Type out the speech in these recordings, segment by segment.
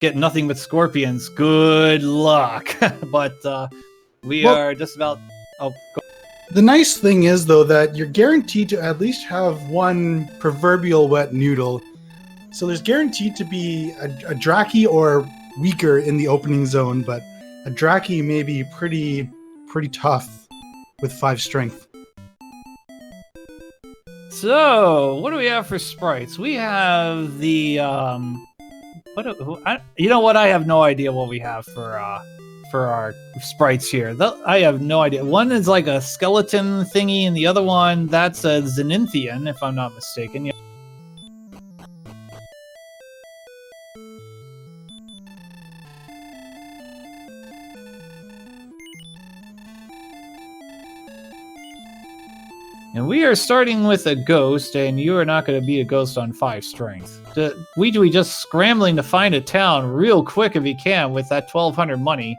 get nothing but scorpions. Good luck. But we are just about... Oh, go. The nice thing is, though, that you're guaranteed to at least have one proverbial wet noodle. So there's guaranteed to be a Draki or weaker in the opening zone, but a Draki may be pretty tough with 5 strength. So, what do we have for sprites? We have the... you know what? I have no idea what we have for our sprites here. I have no idea. One is like a skeleton thingy, and the other one, that's a Zeninthian, if I'm not mistaken. Yeah. And we are starting with a ghost, and you are not going to be a ghost on 5 strength. Ouijawii just scrambling to find a town real quick if he can with that 1,200 money.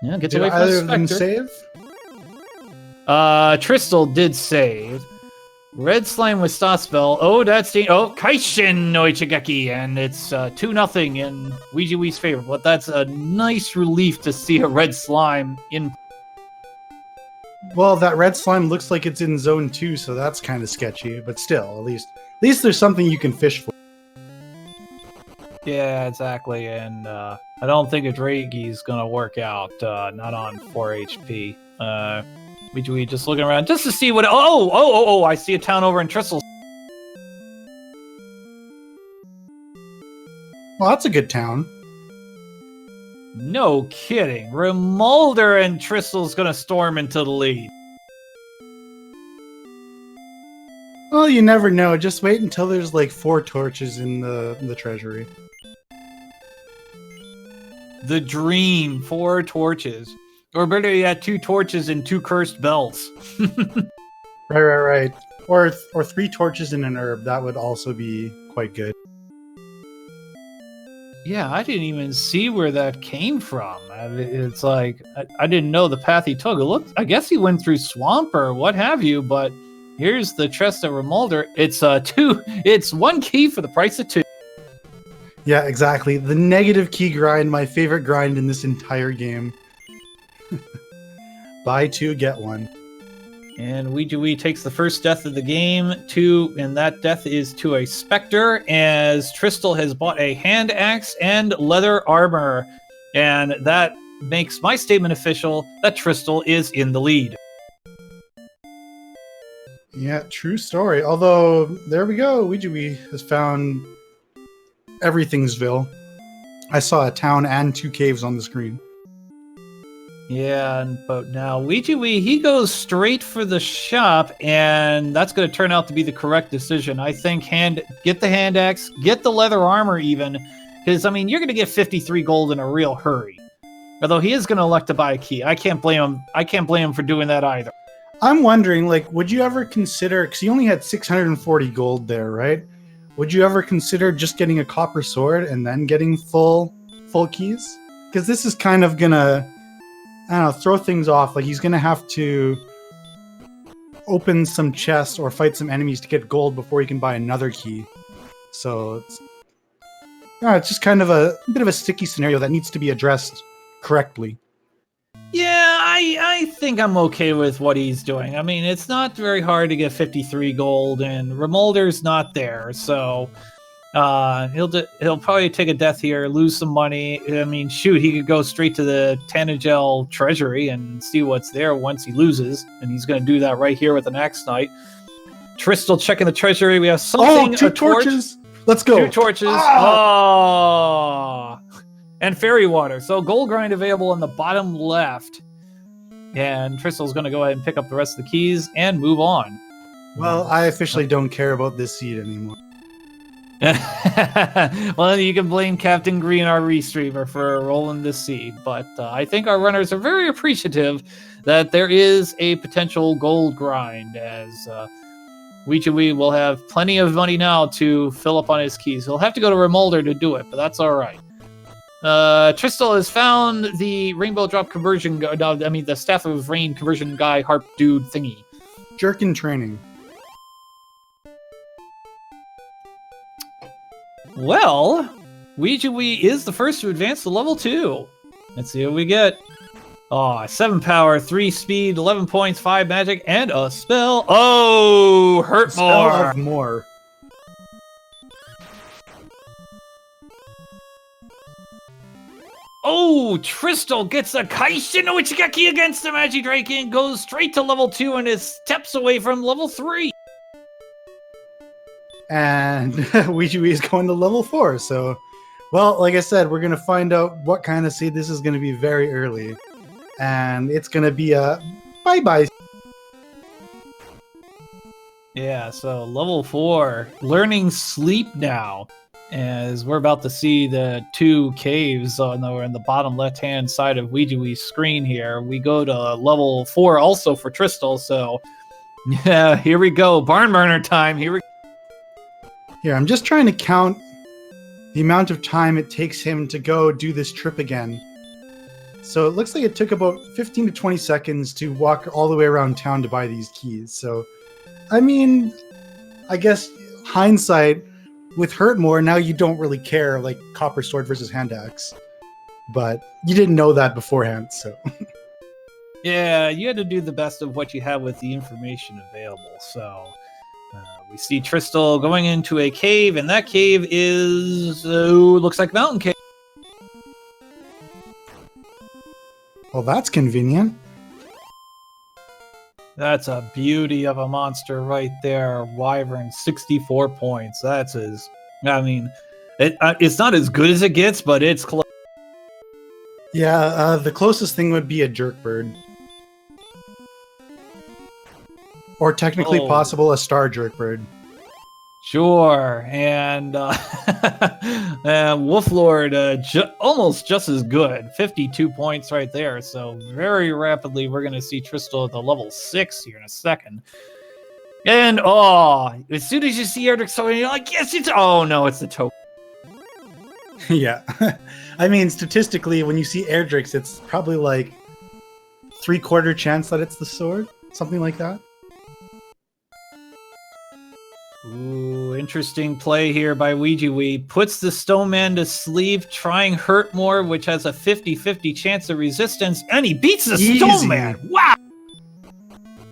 Yeah, gets away from the Spectre. Save? Tristal did save. Red Slime with Staspell. Oh, that's the... Oh, Kaishin no Ichigeki, and it's 2-0 in Ouijawii's favor. But that's a nice relief to see a Red Slime in... Well, that red slime looks like it's in zone 2, so that's kind of sketchy. But still, at least there's something you can fish for. Yeah, exactly. And I don't think a Dragi's gonna work out. Not on 4 HP. Ouijawii just looking around just to see what. Oh! I see a town over in Tristal. Well, that's a good town. No kidding. Remolder and Tristal's gonna storm into the lead. Well, you never know. Just wait until there's like 4 torches in the treasury. The dream. 4 torches. Or better yet, 2 torches and 2 cursed bells. Right. Or 3 torches and an herb. That would also be quite good. Yeah, I didn't even see where that came from. It's like, I didn't know the path he took. I guess he went through swamp or what have you, but here's the chest of Remolder. It's 1 key for the price of 2. Yeah, exactly. The negative key grind, my favorite grind in this entire game. Buy 2, get 1. And Ouijawii takes the first death of the game, and that death is to a Spectre, as Tristal has bought a hand axe and leather armor. And that makes my statement official that Tristal is in the lead. Yeah, true story. Although, there we go. Ouijawii has found everythingsville. I saw a town and 2 caves on the screen. Yeah, but now Ouijawii, he goes straight for the shop, and that's going to turn out to be the correct decision. I think get the hand axe, get the leather armor even, because, I mean, you're going to get 53 gold in a real hurry. Although he is going to elect to buy a key. I can't blame him for doing that either. I'm wondering, like, would you ever consider, because he only had 640 gold there, right? Would you ever consider just getting a copper sword and then getting full keys? Because this is kind of going to... I don't know, throw things off. Like, he's going to have to open some chests or fight some enemies to get gold before he can buy another key. So, it's just kind of a bit of a sticky scenario that needs to be addressed correctly. Yeah, I think I'm okay with what he's doing. I mean, it's not very hard to get 53 gold, and Remolder's not there, so... he'll probably take a death here, lose some money. I mean, shoot, he could go straight to the Tanagel treasury and see what's there once he loses, and he's going to do that right here with an Axe Knight. Tristal checking the treasury. We have something. 2 torches. Let's go. 2 torches. Oh, and fairy water. So gold grind available on the bottom left, and Tristal's going to go ahead and pick up the rest of the keys and move on. Well, I officially don't care about this seed anymore. Well, you can blame Captain Green, our restreamer, for rolling this seed, but I think our runners are very appreciative that there is a potential gold grind, as Ouijawii will have plenty of money now to fill up on his keys. He'll have to go to Remolder to do it, but that's all right. Tristal has found the Rainbow Drop conversion, the Staff of Rain conversion guy harp dude thingy. Jerkin training. Well, Ouijawii is the first to advance to level 2. Let's see what we get. Oh, 7 power, 3 speed, 11 points, 5 magic, and a spell. Oh, hurt Spell more. of more. Oh, Tristal gets a Kaishin no Ichigeki against the Magidrake and goes straight to level 2 and is steps away from level 3. And Ouijawii is going to level 4. So, well, like I said, we're going to find out what kind of seed this is going to be very early. And it's going to be a bye-bye. Yeah, so level 4, learning sleep now. As we're about to see the 2 caves in the bottom left-hand side of Ouijawii's screen here. We go to level 4 also for Tristal, so yeah, here we go. Barn burner time. Here, I'm just trying to count the amount of time it takes him to go do this trip again. So it looks like it took about 15 to 20 seconds to walk all the way around town to buy these keys. So, I mean, I guess hindsight, with Hurtmore, now you don't really care, like Copper Sword versus Hand Axe. But you didn't know that beforehand, so. yeah, you had to do the best of what you had with the information available. So we see Tristal going into a cave, and that cave is, looks like Mountain Cave. Well, that's convenient. That's a beauty of a monster right there. Wyvern, 64 points. That's his. I mean, it's not as good as it gets, but it's close. Yeah, the closest thing would be a Jerkbird. Or technically possible, a Star Jerkbird. Sure, and Wolflord almost just as good, 52 points right there. So very rapidly, we're going to see Tristal at the level 6 here in a second. And as soon as you see Erdrick, so you're like, yes, it's no, it's the token. Yeah, I mean statistically, when you see Erdricks, it's probably like 3/4 chance that it's the sword, something like that. Ooh, interesting play here by Ouijawii. Puts the Stone Man to sleep, trying Hurtmore, which has a 50-50 chance of resistance, and he beats the Stone Man! Wow!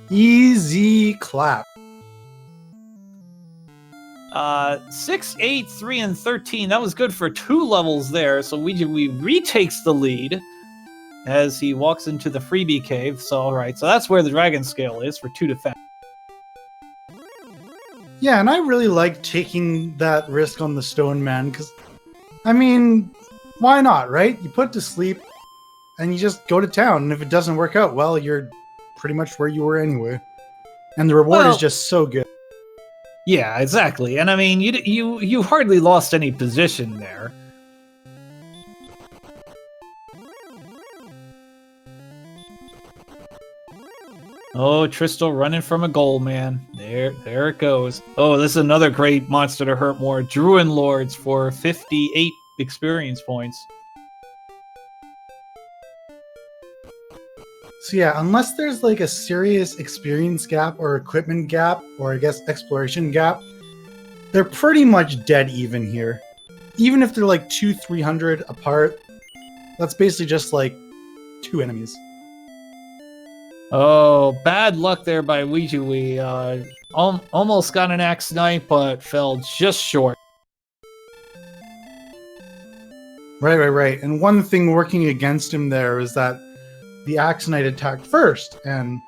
Easy clap. 6, 8, 3, and 13. That was good for 2 levels there, so Ouijawii retakes the lead as he walks into the freebie cave. So, alright, so that's where the Dragon Scale is for 2 defense. Yeah, and I really like taking that risk on the Stone Man, because, I mean, why not, right? You put it to sleep, and you just go to town, and if it doesn't work out, well, you're pretty much where you were anyway. And the reward is just so good. Yeah, exactly. And I mean, you hardly lost any position there. Oh, Tristal running from a goal, man. There it goes. Oh, this is another great monster to hurt more. Druid Lords for 58 experience points. So yeah, unless there's like a serious experience gap or equipment gap, or I guess exploration gap, they're pretty much dead even here. Even if they're like 200-300 apart, that's basically just like 2 enemies. Oh, bad luck there by Ouijawii. Almost got an Axe Knight, but fell just short. Right. And one thing working against him there is that the Axe Knight attacked first, and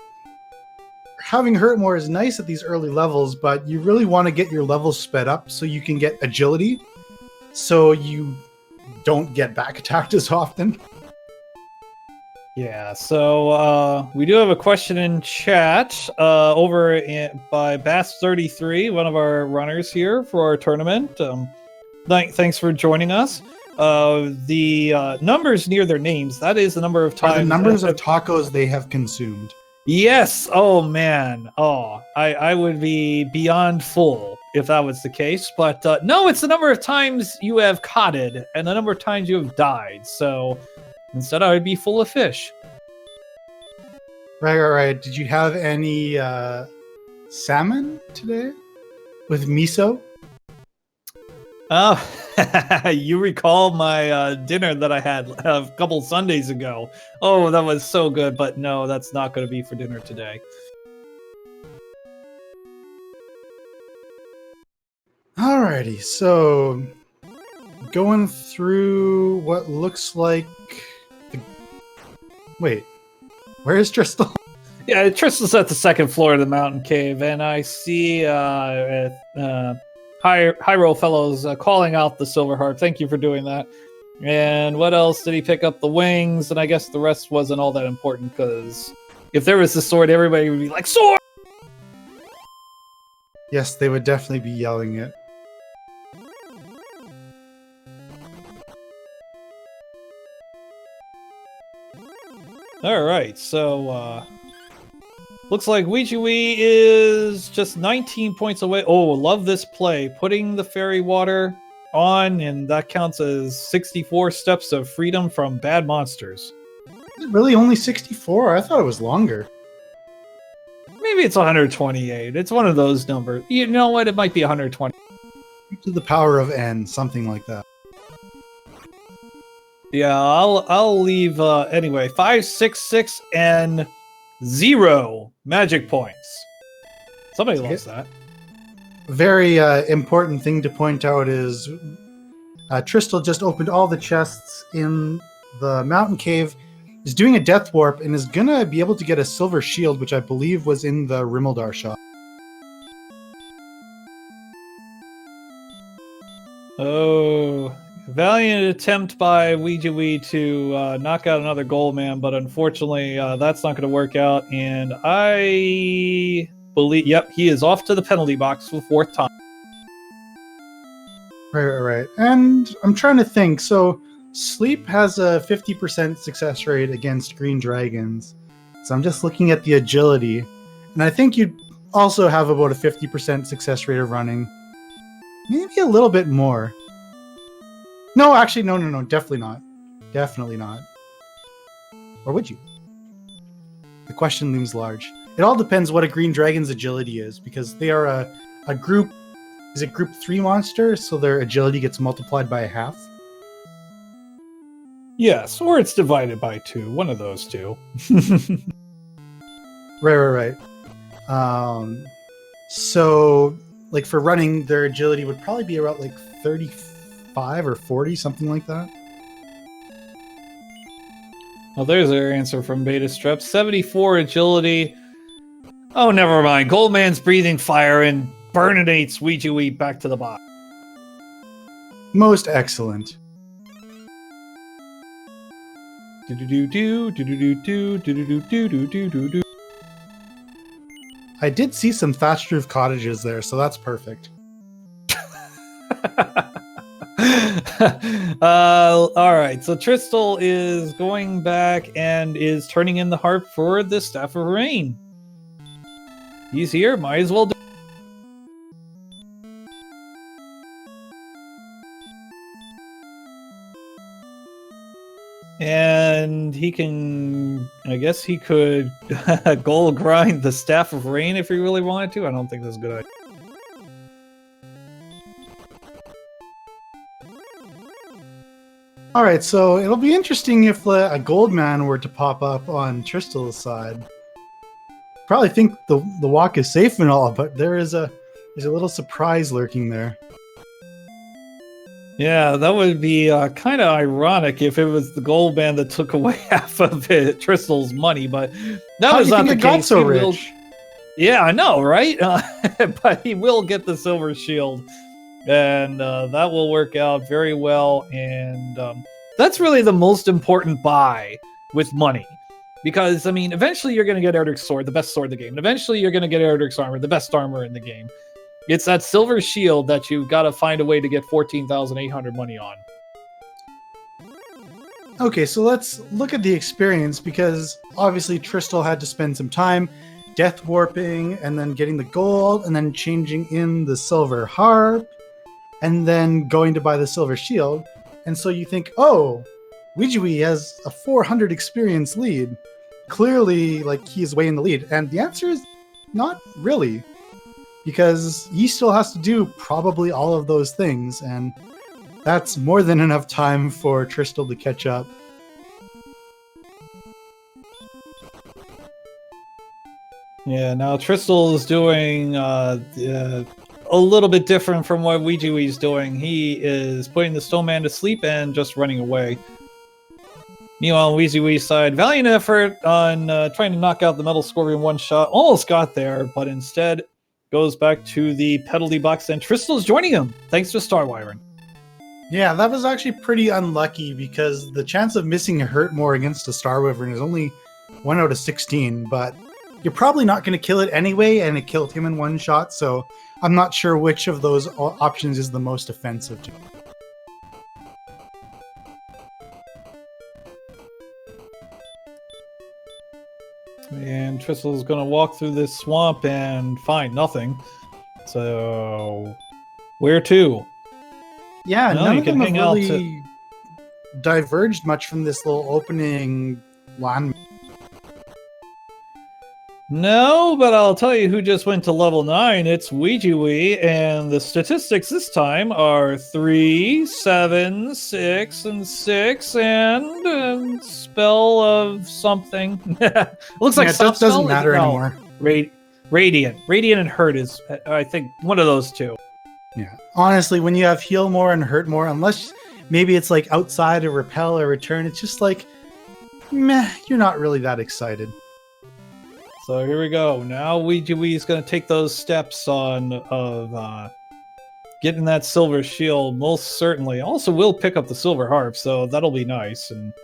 having Hurtmore is nice at these early levels, but you really want to get your levels sped up so you can get agility, so you don't get back attacked as often. Yeah, so we do have a question in chat by Bass33, one of our runners here for our tournament. Thanks for joining us. The numbers near their names, that is the number of times... the numbers of tacos they have consumed. Yes! Oh, man. Oh, I would be beyond full if that was the case. But no, it's the number of times you have cotted and the number of times you have died. So... instead, I would be full of fish. Right. Did you have any salmon today with miso? Oh, You recall my dinner that I had a couple Sundays ago. Oh, that was so good, but no, that's not going to be for dinner today. Alrighty, so going through what looks like wait, where is Tristal? Yeah, Tristan's at the second floor of the mountain cave, and I see High Roll Fellows calling out the silver harp. Thank you for doing that. And what else did he pick up? The wings, and I guess the rest wasn't all that important, because if there was the sword, everybody would be like, sword! Yes, they would definitely be yelling it. Alright, so looks like Ouijawii is just 19 points away. Oh, love this play. Putting the fairy water on, and that counts as 64 steps of freedom from bad monsters. Is it really only 64? I thought it was longer. Maybe it's 128. It's one of those numbers. You know what? It might be 120. To the power of n, something like that. Yeah, I'll leave anyway. 5, 6, 6, and 0 magic points. Somebody loves that. Very important thing to point out is Tristal just opened all the chests in the mountain cave, is doing a death warp, and is gonna be able to get a silver shield, which I believe was in the Rimmeldar shop. Oh, valiant attempt by Ouijawii to knock out another gold man, but unfortunately that's not going to work out, and I believe, yep, he is off to the penalty box for the 4th time. Right. And I'm trying to think, so Sleep has a 50% success rate against green dragons, so I'm just looking at the agility, and I think you'd also have about a 50% success rate of running. Maybe a little bit more. No, actually, no, definitely not. Definitely not. Or would you? The question looms large. It all depends what a green dragon's agility is, because they are a group... Is it group 3 monster, so their agility gets multiplied by a half? Yes, or it's divided by 2. One of those two. Right. So, like, for running, their agility would probably be about, like, 35 or 40, something like that. Well, there's our answer from Beta Strep. 74 agility. Oh, never mind. Goldman's breathing fire and burninates Ouijawii back to the bot. Most excellent. I did see some thatched roof cottages there, so that's perfect. Alright, so Tristal is going back and is turning in the harp for the Staff of Rain. He's here, might as well do. And he can, I guess he could gold grind the Staff of Rain if he really wanted to. I don't think that's a good idea. Alright, so it'll be interesting if a gold man were to pop up on Tristal's side. Probably think the walk is safe and all, but there's a little surprise lurking there. Yeah, that would be kind of ironic if it was the gold man that took away half of it, Tristal's money, but that was not the case. Got so rich? Yeah, I know, right? But he will get the silver shield, and that will work out very well. And that's really the most important buy with money, because I mean, eventually you're going to get Erdrick's sword, the best sword in the game, and eventually you're going to get Erdrick's armor, the best armor in the game. It's that silver shield that you've got to find a way to get 14,800 money on. Okay, so let's look at the experience, because obviously Tristal had to spend some time death warping, and then getting the gold, and then changing in the silver harp, and then going to buy the silver shield. And so you think, oh, Ouijawii has a 400 experience lead. Clearly, like, he's way in the lead. And the answer is not really, because he still has to do probably all of those things. And That's more than enough time for Tristal to catch up. Yeah, now Tristal is doing a little bit different from what Ouijawii is doing. He is putting the Snowman to sleep and just running away. Meanwhile, on Ouijawii's side, valiant effort on trying to knock out the Metal Scorpion one shot. Almost got there, but instead goes back to the penalty box, and Tristal's joining him, thanks to Star Wyvern. Yeah, that was actually pretty unlucky because the chance of missing a hurt more against a Star Wyvern is only 1 out of 16, but you're probably not going to kill it anyway, and it killed him in one shot, so I'm not sure which of those options is the most offensive to. And Tristal's going to walk through this swamp and find nothing. So, where to? Yeah, No, none you of them can have hang out really diverged much from this little opening land. No, but I'll tell you who just went to level 9. It's Ouijawii, and the statistics this time are 3, 7, 6, and 6, and spell of something. Looks like Yeah, stop it doesn't spell? matter No. anymore. Radiant. Radiant and Hurt is, I think, one of those two. Yeah, honestly, when you have heal more and hurt more, unless maybe it's like outside or repel or return, it's just like, meh, you're not really that excited. So here we go. Now Ouijawii is going to take those steps of getting that silver shield, most certainly. Also will pick up the silver harp, so that'll be nice. And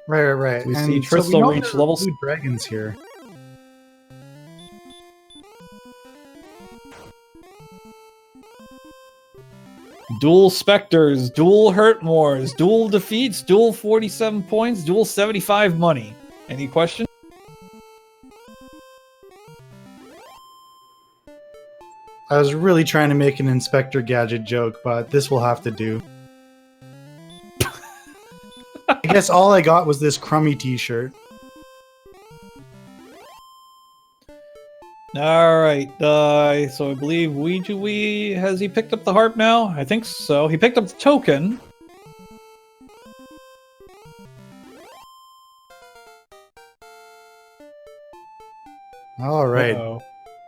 Right. we and see so Tristal know reach there are level 2 dragons here. dual specters, dual hurtmores, dual defeats, dual 47 points, dual 75 money. Any questions? I was really trying to make an Inspector Gadget joke, but this will have to do. I guess all I got was this crummy t-shirt. Alright, so I believe Ouijawii, has he picked up the harp now? I think so. He picked up the token. Alright. Uh-oh.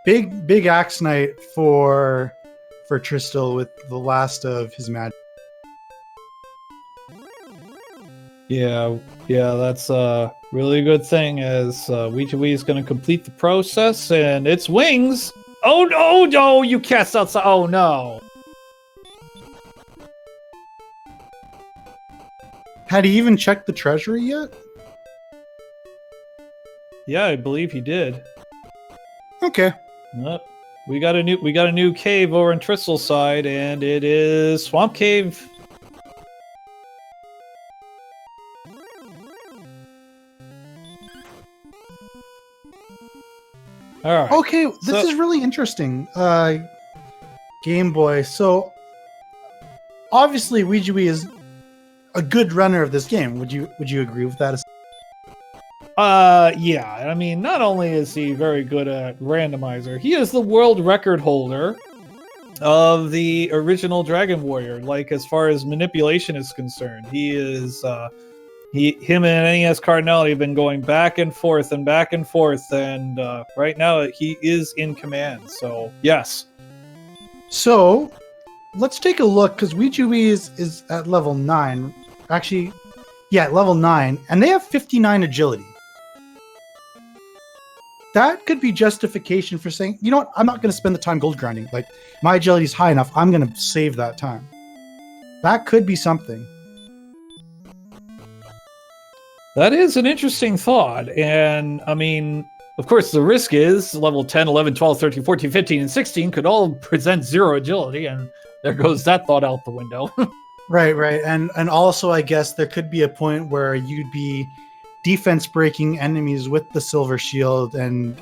Big axe night for Tristal with the last of his magic. Yeah, that's a really good thing as Ouijawii is going to complete the process, and it's wings! Oh, no, you cast outside. Oh, no. Had he even checked the treasury yet? Yeah, I believe he did. Okay. Nope. We got a new cave over on Tristal's side, and it is Swamp Cave. All right. Okay, this is really interesting. Game Boy. So obviously Ouijawii is a good runner of this game. Would you agree with that? Yeah. I mean, not only is he very good at Randomizer, he is the world record holder of the original Dragon Warrior. Like, as far as manipulation is concerned, he is him and NES Cardinality have been going back and forth, and right now he is in command. So yes. So let's take a look, because Ouijawii is at level 9. Actually, yeah, level 9, and they have 59 agility. That could be justification for saying, you know what, I'm not going to spend the time gold grinding. Like, my agility is high enough, I'm going to save that time. That could be something. That is an interesting thought, and I mean, of course, the risk is level 10, 11, 12, 13, 14, 15, and 16 could all present 0 agility, and there goes that thought out the window. Right. And also, I guess there could be a point where you'd be defense breaking enemies with the silver shield and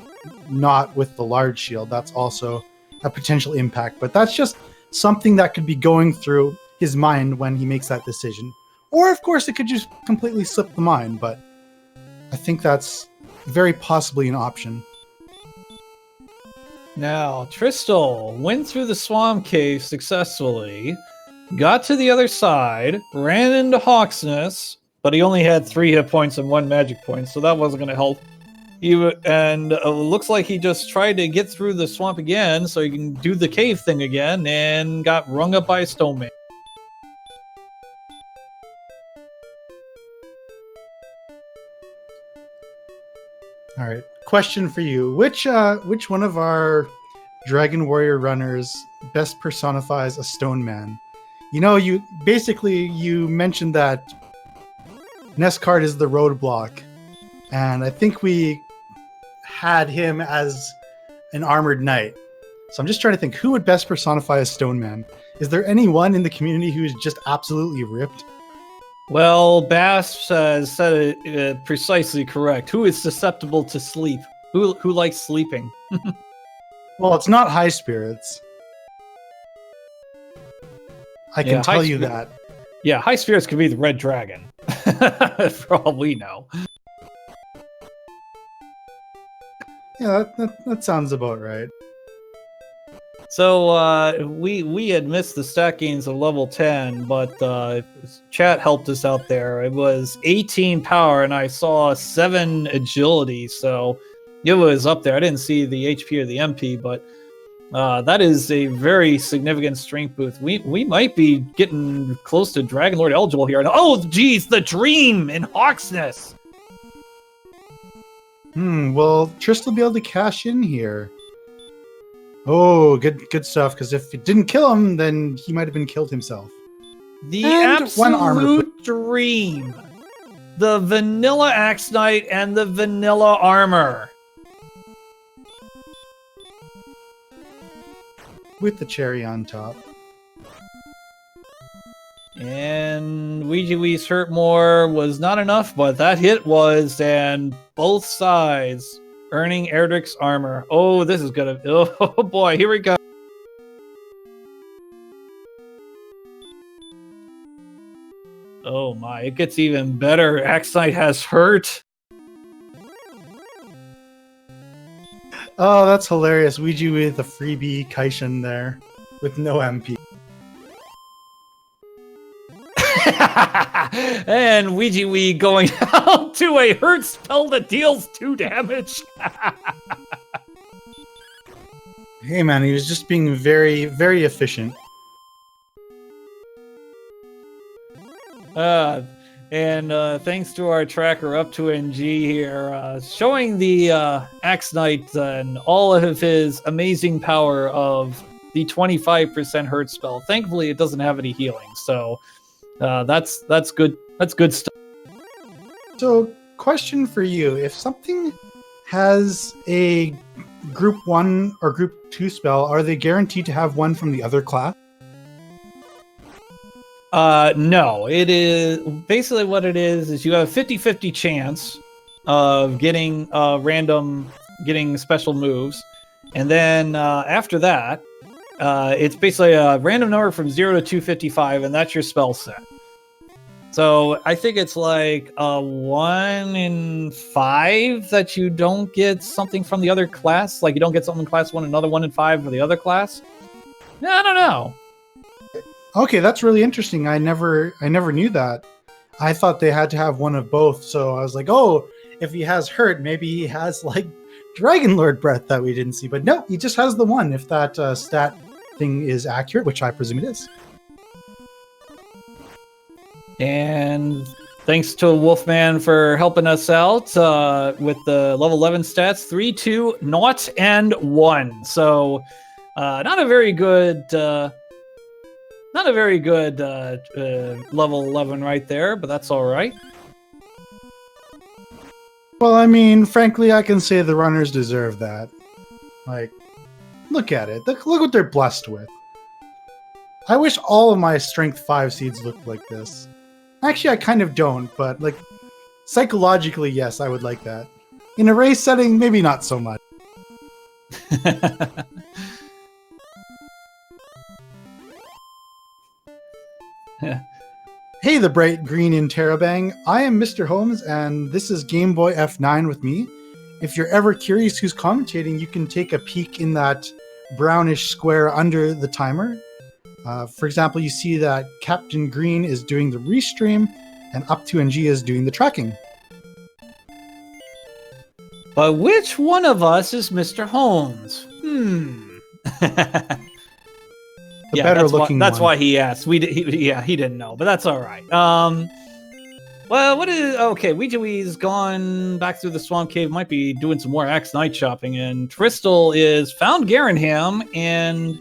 not with the large shield. That's also a potential impact, but that's just something that could be going through his mind when he makes that decision. Or, of course, it could just completely slip the mind, but I think that's very possibly an option. Now, Tristal went through the Swamp Cave successfully, got to the other side, ran into Hawksness, but he only had 3 hit points and 1 magic point, so that wasn't going to help. Looks like he just tried to get through the swamp again so he can do the cave thing again, and got rung up by a stone man. All right. Question for you: Which one of our Dragon Warrior runners best personifies a stone man? You know, you mentioned that Neskard is the roadblock, and I think we had him as an armored knight. So I'm just trying to think who would best personify a stone man. Is there anyone in the community who is just absolutely ripped? Well, Bass said it precisely correct. Who is susceptible to sleep? Who likes sleeping? Well, it's not high spirits. I can tell you that. Yeah, high spirits could be the red dragon. For all we know. Yeah, that sounds about right. So we had missed the stat gains of level 10, but chat helped us out there. It was 18 power, and I saw 7 agility, so it was up there. I didn't see the HP or the MP, but that is a very significant strength boost. We might be getting close to Dragon Lord eligible here. Oh, geez, the Dream in Hawksness! Well, Tristal will be able to cash in here. Oh, good stuff, because if it didn't kill him, then he might have been killed himself. The And one armor absolute dream. The vanilla Axe Knight and the vanilla armor. With the cherry on top. And Ouijawii's hurt more was not enough, but that hit was, and both sides earning Erdrick's armor. Oh, this is gonna... Oh boy, here we go. Oh my, it gets even better. Axe Knight has hurt. Oh, that's hilarious. Ouijawii with a freebie Kaishin there with no MP. And Ouijawii going out to a hurt spell that deals 2 damage. Hey man, he was just being very, very efficient. Thanks to our tracker up to NG here, showing the Axe Knight and all of his amazing power of the 25% hurt spell. Thankfully, it doesn't have any healing, so that's good. That's good stuff. So, question for you: if something has a Group 1 or Group 2 spell, are they guaranteed to have one from the other class? No, it is basically what it is you have a 50-50 chance of getting getting special moves. And then after that, it's basically a random number from 0 to 255, and that's your spell set. So I think it's like 1 in 5 that you don't get something from the other class. Like you don't get something in class 1, another 1 in 5 for the other class. I don't know. Okay, that's really interesting. I never knew that. I thought they had to have one of both. So I was like, oh, if he has hurt, maybe he has like Dragon Lord breath that we didn't see. But no, he just has the one. If that stat thing is accurate, which I presume it is. And thanks to Wolfman for helping us out with the level 11 stats: 3, 2, 0, and 1. So not a very good. Not a very good level 11 right there, but that's all right. Well, I mean, frankly, I can say the runners deserve that. Like, look at it. Look what they're blessed with. I wish all of my Strength 5 seeds looked like this. Actually, I kind of don't, but, like, psychologically, yes, I would like that. In a race setting, maybe not so much. Hey, the bright green in Terabang. I am MisterHomes, and this is Game Boy F9 with me. If you're ever curious who's commentating, you can take a peek in that brownish square under the timer. For example, you see that Captain Green is doing the restream, and Up2NG is doing the tracking. But which one of us is Mr. Holmes? The better looking that's one. why he asked. He didn't know, but that's all right. Well, what is okay? Ouijawii's gone back through the swamp cave. Might be doing some more Axe Night shopping, and Tristal is found Garanham and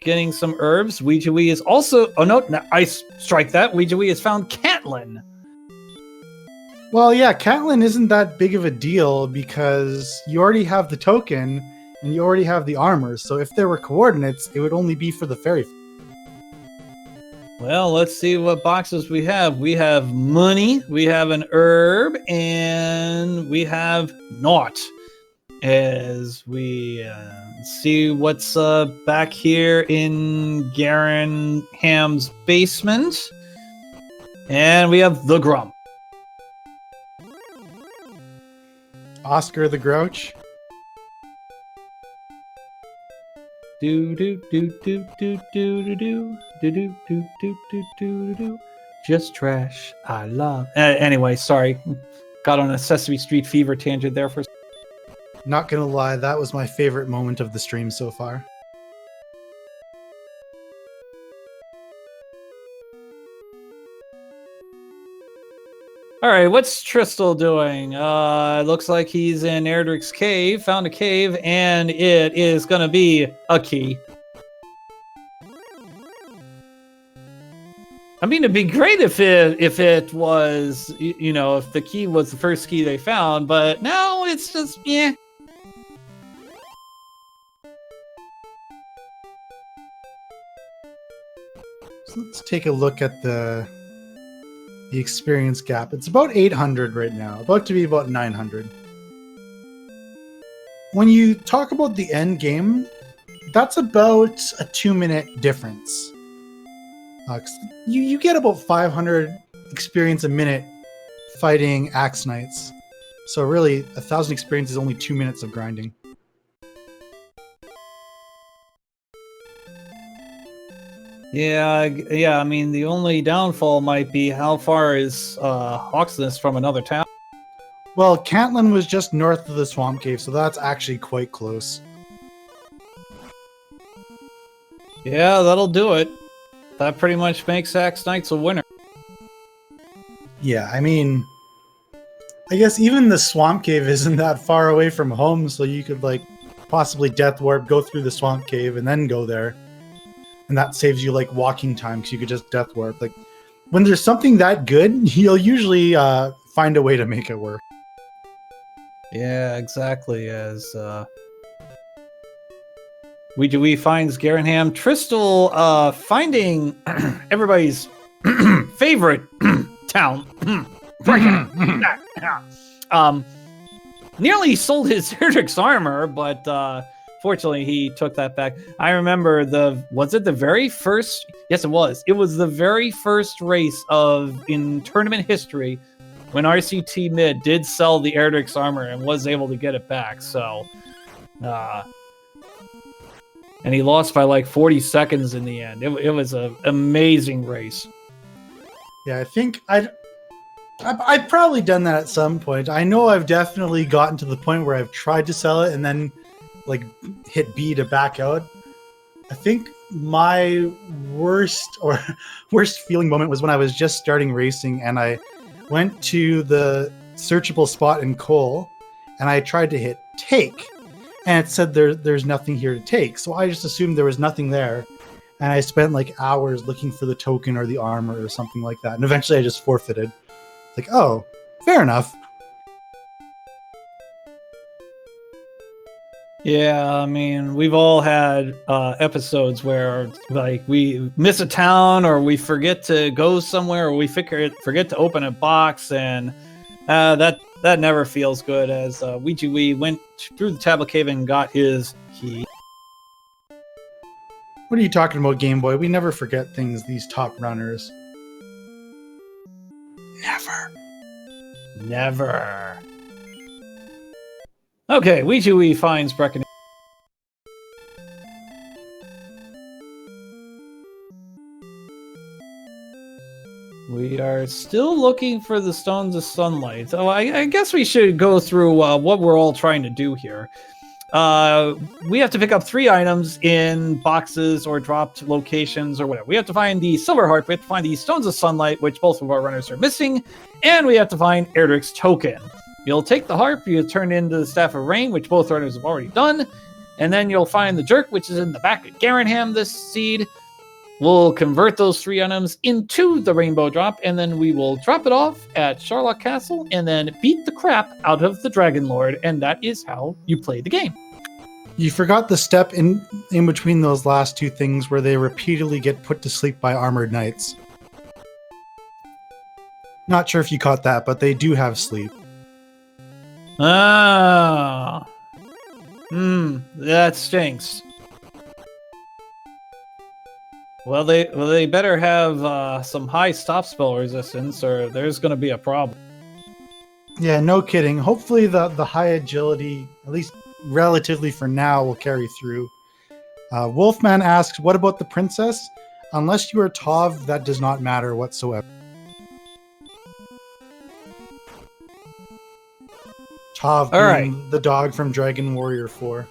getting some herbs. Ouijawii is also. Oh no, I strike that. Ouijawii has found Catlin. Well, yeah, Catlin isn't that big of a deal because you already have the token and you already have the armor. So if there were coordinates, it would only be for the fairy. Well, let's see what boxes we have. We have money, we have an herb, and we have naught. As we see what's back here in Garanham's basement. And we have the Grump. Oscar the Grouch. Do do do do do do do do do do do do do do do. Just trash. I love. Anyway, sorry, got on a Sesame Street fever tangent there for. Not gonna lie, that was my favorite moment of the stream so far. All right, what's Tristal doing? Looks like he's in Erdrick's cave. Found a cave, and it is gonna be a key. I mean, it'd be great if it was, you know, if the key was the first key they found, but now it's just, yeah. So let's take a look at the experience gap. It's about 800 right now, about to be about 900. When you talk about the end game, that's about a 2-minute difference. You get about 500 experience a minute fighting Axe Knights. So really, 1,000 experience is only 2 minutes of grinding. Yeah. I mean, the only downfall might be how far is Hawksness from another town. Well, Catlin was just north of the Swamp Cave, so that's actually quite close. Yeah, that'll do it. That pretty much makes Axe Knights a winner. Yeah, I mean, I guess even the Swamp Cave isn't that far away from home, so you could like possibly Death Warp, go through the Swamp Cave, and then go there. And that saves you like walking time because you could just Death Warp. Like when there's something that good, you'll usually find a way to make it work. Yeah, exactly. As Ouijawii finds Garanham, Tristal finding everybody's favorite town. Nearly sold his Erdrick's armor, but fortunately he took that back. I remember was it the very first? Yes, it was. It was the very first race in tournament history when RCT Mid did sell the Erdrick's armor and was able to get it back. So, and he lost by like 40 seconds in the end. It was an amazing race. Yeah, I think I've probably done that at some point. I know I've definitely gotten to the point where I've tried to sell it and then like hit B to back out. I think my worst feeling moment was when I was just starting racing and I went to the searchable spot in coal and I tried to hit take and it said there's nothing here to take. So I just assumed there was nothing there. And I spent like hours looking for the token or the armor or something like that. And eventually I just forfeited. It's like, oh, fair enough. Yeah, I mean, we've all had episodes where like we miss a town or we forget to go somewhere or we forget to open a box, and that never feels good. As Ouijawii went through the tablet cave and got his key. What are you talking about, Game Boy? We never forget things, these top runners. Never. Okay, Ouijawii finds Breckenridge. We are still looking for the Stones of Sunlight. Oh, I guess we should go through what we're all trying to do here. We have to pick up 3 items in boxes or dropped locations or whatever. We have to find the Silver Harp, we have to find the Stones of Sunlight, which both of our runners are missing, and we have to find Erdrick's Token. You'll take the Harp, you turn into the Staff of Rain, which both runners have already done, and then you'll find the Jerk, which is in the back of Garanham, this seed. We'll convert those 3 items into the Rainbow Drop, and then we will drop it off at Sharlock Castle, and then beat the crap out of the Dragon Lord, and that is how you play the game. You forgot the step in between those last 2 things where they repeatedly get put to sleep by armored knights. Not sure if you caught that, but they do have sleep. Ah. That stinks. Well, they better have some high stop spell resistance, or there's going to be a problem. Yeah, no kidding. Hopefully the high agility, at least relatively for now, will carry through. Wolfman asks, what about the princess? Unless you are Tov, that does not matter whatsoever. Tov being the dog from Dragon Warrior 4.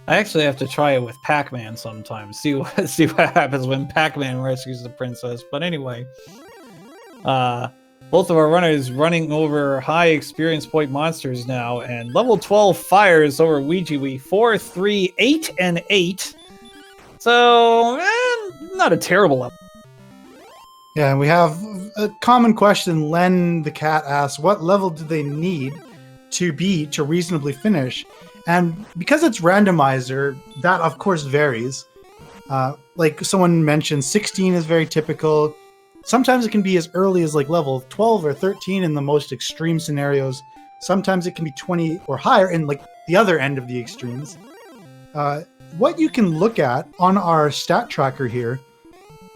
I actually have to try it with Pac-Man sometime. See what happens when Pac-Man rescues the princess. But anyway, both of our runners running over high experience point monsters now, and level 12 fires over Ouijawii 4, 3, 8, and 8. So, not a terrible level. Yeah, and we have a common question. Len the cat asks, what level do they need to be to reasonably finish? And because it's randomizer, that of course varies. Like someone mentioned, 16 is very typical. Sometimes it can be as early as like level 12 or 13 in the most extreme scenarios. Sometimes it can be 20 or higher in like the other end of the extremes. What you can look at on our stat tracker here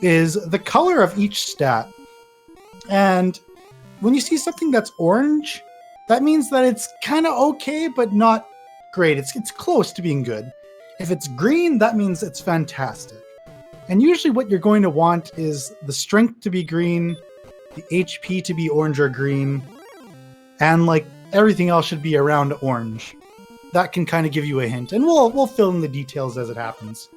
is the color of each stat. And when you see something that's orange, that means that it's kind of okay, but not great. It's close to being good. If it's green, that means it's fantastic. And usually what you're going to want is the strength to be green, the HP to be orange or green, and like everything else should be around orange. That can kind of give you a hint, and we'll fill in the details as it happens.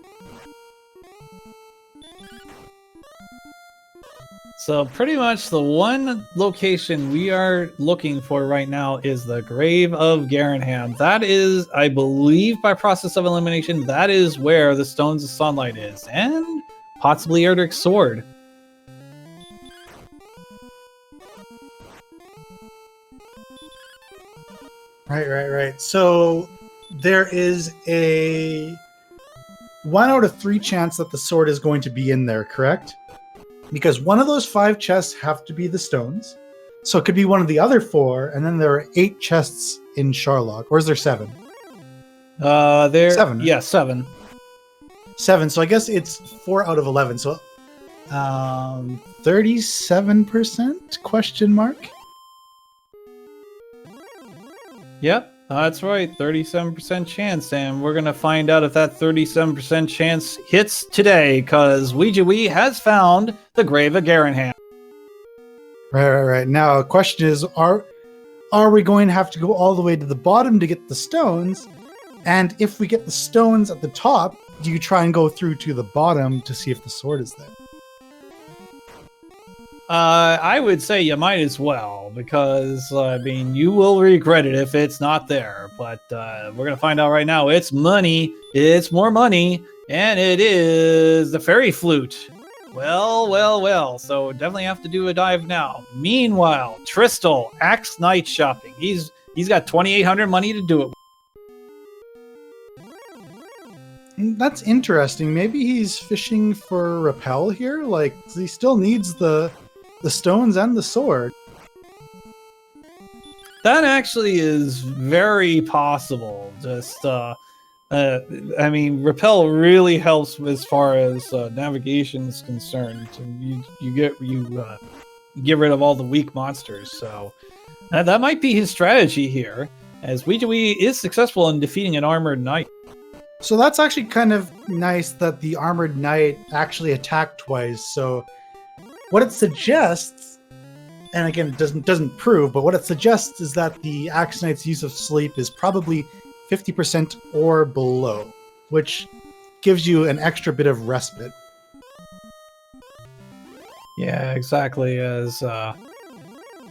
So pretty much the one location we are looking for right now is the Grave of Garanham. That is, I believe by process of elimination, that is where the Stones of Sunlight is. And possibly Erdrick's Sword. Right. So there is a 1 out of 3 chance that the sword is going to be in there, correct? Because one of those 5 chests have to be the stones. So it could be one of the other 4, and then there are 8 chests in Sharlock. Or is there 7? There 7. Right? Yeah, 7. 7. So I guess it's 4 out of 11. So 37% question mark? Yep, that's right. 37% chance, and we're gonna find out if that 37% chance hits today, because Ouijawii has found the Grave of Garanham. Right. Now, the question is, are we going to have to go all the way to the bottom to get the stones? And if we get the stones at the top, do you try and go through to the bottom to see if the sword is there? I would say you might as well, because, I mean, you will regret it if it's not there. But we're going to find out right now. It's money. It's more money. And it is the Fairy Flute. Well. So definitely have to do a dive now. Meanwhile, Tristal, Axe Night Shopping. He's got 2,800 money to do it with. That's interesting. Maybe he's fishing for repel here. Like, he still needs the stones and the sword. That actually is very possible. Just, I mean, repel really helps as far as navigation is concerned. You get rid of all the weak monsters. So that might be his strategy here, as Ouijawii is successful in defeating an armored knight. So that's actually kind of nice that the armored knight actually attacked twice. So What it suggests, and again, it doesn't prove, but what it suggests is that the Axonite's use of sleep is probably 50% or below, which gives you an extra bit of respite. Yeah, exactly. As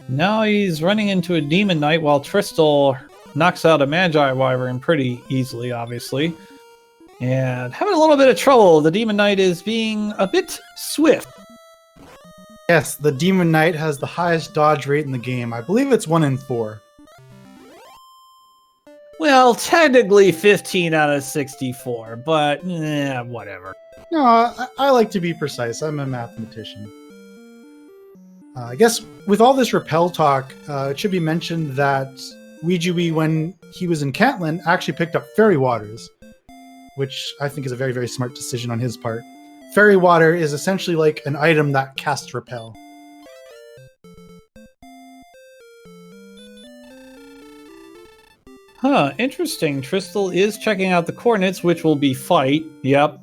now he's running into a Demon Knight while Tristal knocks out a Magi Wyvern pretty easily, obviously. And having a little bit of trouble. The Demon Knight is being a bit swift. Yes, the Demon Knight has the highest dodge rate in the game. I believe it's 1 in 4. Well, technically 15 out of 64, but whatever. No, I like to be precise. I'm a mathematician. I guess with all this repel talk, it should be mentioned that Ouijawii, when he was in Cantlin, actually picked up Fairy Waters, which I think is a very, very smart decision on his part. Fairy Water is essentially like an item that casts repel. Huh, interesting. Tristal is checking out the coordinates, which will be fight. Yep,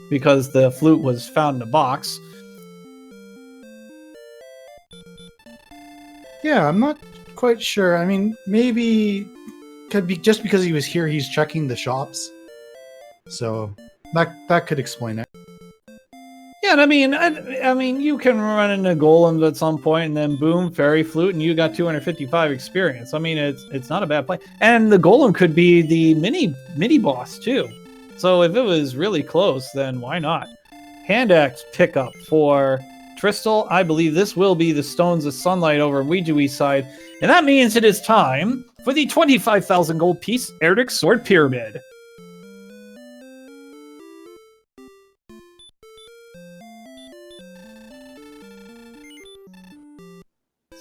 because the flute was found in a box. Yeah, I'm not quite sure. I mean, maybe could be just because he was here, he's checking the shops. So that could explain it. Yeah, and I mean, you can run into golems at some point, and then boom, fairy flute, and you got 255 experience. I mean, it's not a bad play, and the golem could be the mini boss too. So if it was really close, then why not? Hand axe pickup for Tristal. I believe this will be the Stones of Sunlight over Ouijawii's side, and that means it is time for the 25,000 gold piece Erdic Sword Pyramid.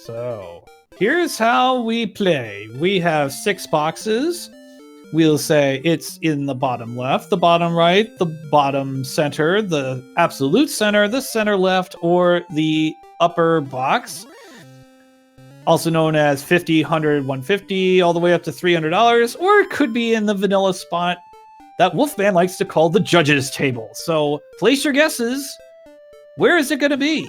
So, here's how we play. We have 6 boxes. We'll say it's in the bottom left, the bottom right, the bottom center, the absolute center, the center left, or the upper box. Also known as 50, 100, 150, all the way up to $300, or it could be in the vanilla spot that Wolfman likes to call the judge's table. So, place your guesses. Where is it going to be?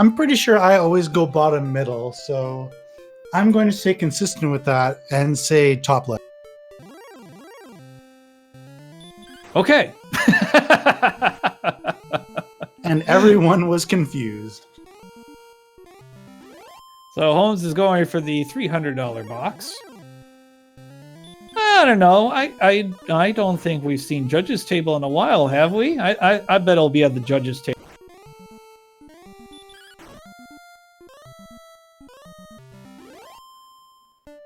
I'm pretty sure I always go bottom middle, so I'm going to stay consistent with that and say top left. Okay. And everyone was confused. So Holmes is going for the $300 box. I don't know. I don't think we've seen Judge's Table in a while, have we? I bet it'll be at the Judge's Table.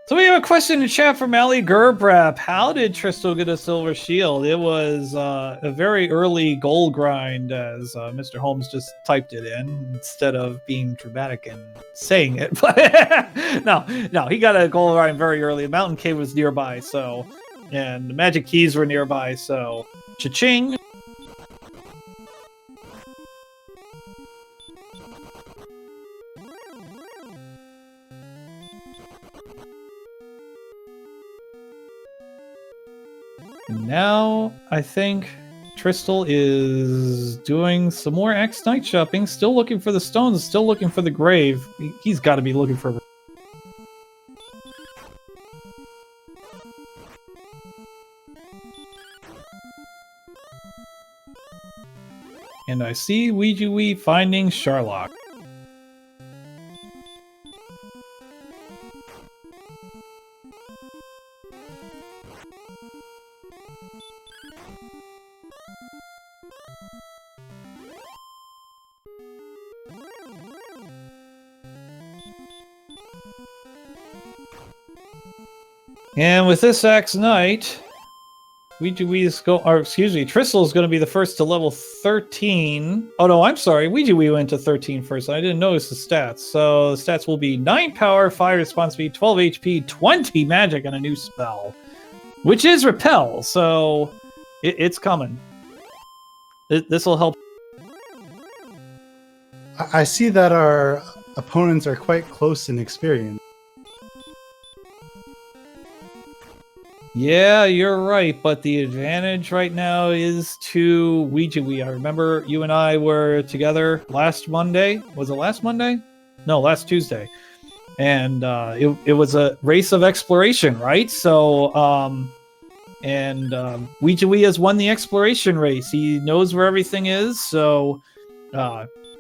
So we have a question in chat from Ali Gerbrap. How did Tristal get a silver shield? It was a very early gold grind, as Mr. Holmes just typed it in instead of being dramatic and saying it. But no, he got a gold grind very early. The Mountain Cave was nearby, so, and the Magic Keys were nearby, so cha-ching. And now, I think Tristal is doing some more X-Night shopping, still looking for the stones, still looking for the grave. He's got to be looking for... And I see Ouijawii finding Sharlock. And with this Axe Knight, Tristal's going to be the first to level 13. Oh no, I'm sorry. Ouijawii went to 13 first. I didn't notice the stats. So the stats will be 9 power, 5 response speed, 12 HP, 20 magic, and a new spell, which is Repel. So it's coming. This will help. I see that our opponents are quite close in experience. Yeah, you're right, but the advantage right now is to Ouijawii. I remember you and I were together last Monday. Was it last Monday? No, last Tuesday. And it was a race of exploration, right? So, Ouijawii has won the exploration race. He knows where everything is, so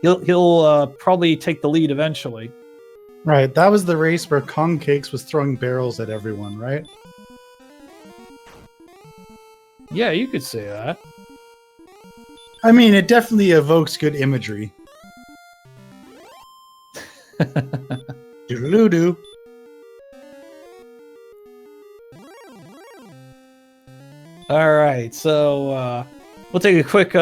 he'll probably take the lead eventually. Right, that was the race where Kong Cakes was throwing barrels at everyone, right? Yeah, you could say that. I mean, it definitely evokes good imagery. Doodle-doo. All right, so we'll take a quick.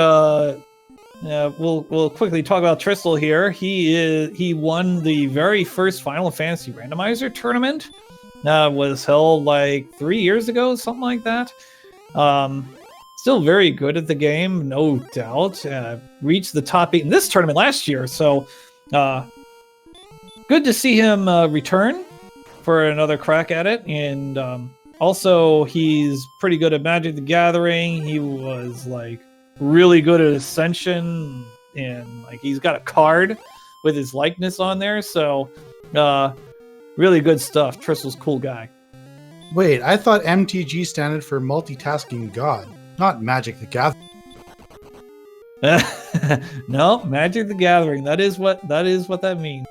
We'll quickly talk about Tristal here. He won the very first Final Fantasy Randomizer tournament. Was held like 3 years ago, something like that. Still very good at the game, no doubt. Reached the top 8 in this tournament last year, so good to see him return for another crack at it. And also, he's pretty good at Magic the Gathering. He was like really good at Ascension, and like he's got a card with his likeness on there. So really good stuff. Tristal's cool guy. Wait, I thought MTG standard for multitasking god, not Magic the Gathering. No, Magic the Gathering. That is what that means.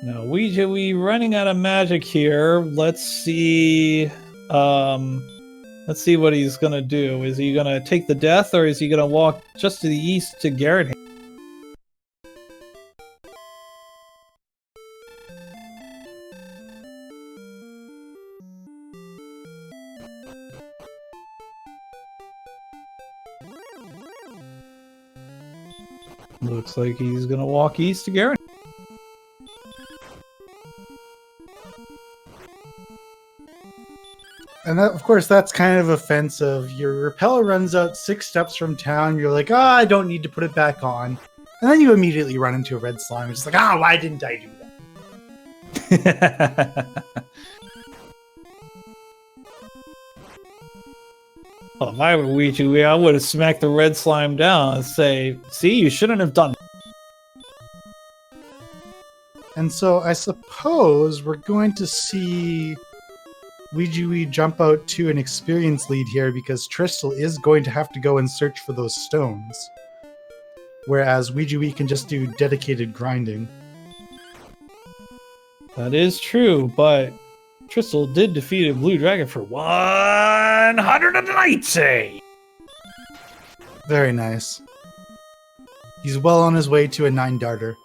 Now, Ouijawii running out of magic here. Let's see. Let's see what he's gonna do. Is he gonna take the death, or is he gonna walk just to the east to Garrett? Looks like he's gonna walk east to Garrett. And that, of course, that's kind of offensive. Your repeller runs out 6 steps from town. You're like, I don't need to put it back on. And then you immediately run into a red slime. It's like, why didn't I do that? Well, if I were Ouijawii, I would have smacked the red slime down and say, see, you shouldn't have done that. And so I suppose we're going to see Ouijawii jump out to an experience lead here, because Tristal is going to have to go and search for those stones. Whereas Ouijawii can just do dedicated grinding. That is true, but Tristal did defeat a blue dragon for 190! Very nice. He's well on his way to a 9-darter.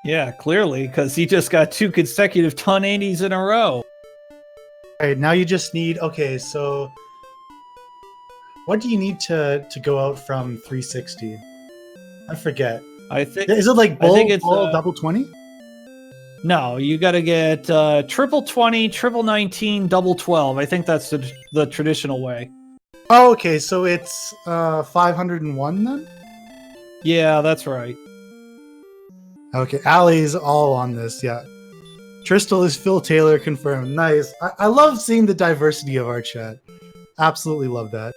Yeah, clearly, because he just got 2 consecutive ton 80s in a row. Alright, now you just need... Okay, so... What do you need to go out from 360? I forget. I think... Is it like bull, I think it's, double 20? No, you gotta get triple 20, triple 19, double 12. I think that's the traditional way. Oh, okay, so it's 501 then? Yeah, that's right. Okay, Allie's all on this, yeah. Tristal is Phil Taylor confirmed. Nice. I love seeing the diversity of our chat. Absolutely love that.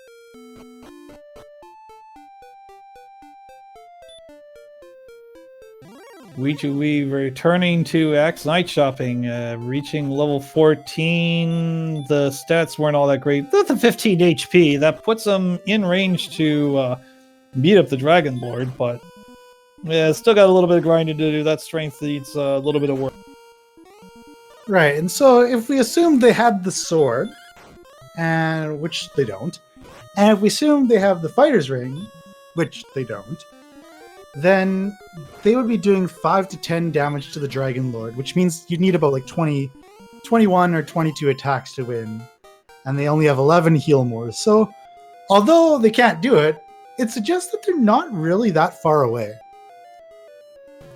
Ouijawii returning to Axe Night Shopping, reaching level 14. The stats weren't all that great. The 15 HP, that puts him in range to beat up the Dragon Lord, but yeah, still got a little bit of grinding to do. That strength needs a little bit of work. Right, and so if we assume they had the sword, and which they don't, and if we assume they have the fighter's ring, which they don't, then they would be doing 5 to 10 damage to the Dragon Lord, which means you'd need about like 21 or 22 attacks to win, and they only have 11 heal more. So, although they can't do it, it suggests that they're not really that far away.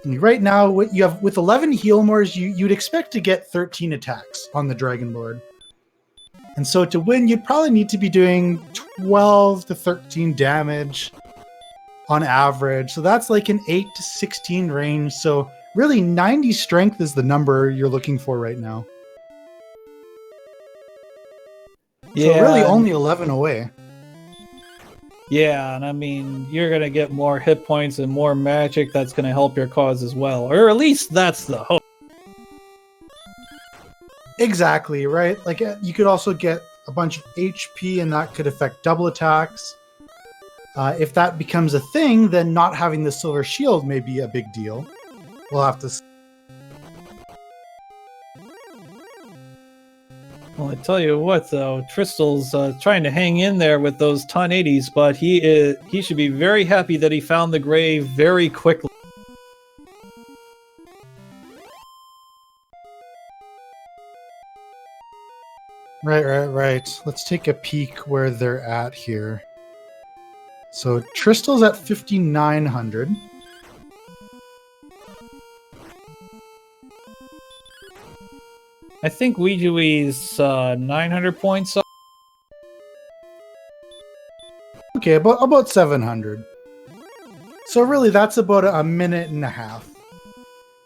Right now, what you have with 11 heal mores, you'd expect to get 13 attacks on the Dragon Lord. And so to win, you'd probably need to be doing 12 to 13 damage. on average. So that's like an 8 to 16 range. So really 90 strength is the number you're looking for right now. Yeah, so really only 11 away. Yeah, and I mean, you're going to get more hit points and more magic that's going to help your cause as well. Or at least that's the hope. Exactly, right? Like you could also get a bunch of HP and that could affect double attacks. If that becomes a thing, then not having the silver shield may be a big deal. We'll have to see. Well, I tell you what, though, Tristal's trying to hang in there with those ton 80s, but he should be very happy that he found the grave very quickly. Right. Let's take a peek where they're at here. So Tristal's at 5,900. I think Ouijawii 900 points. Okay, about 700. So really, that's about a minute and a half.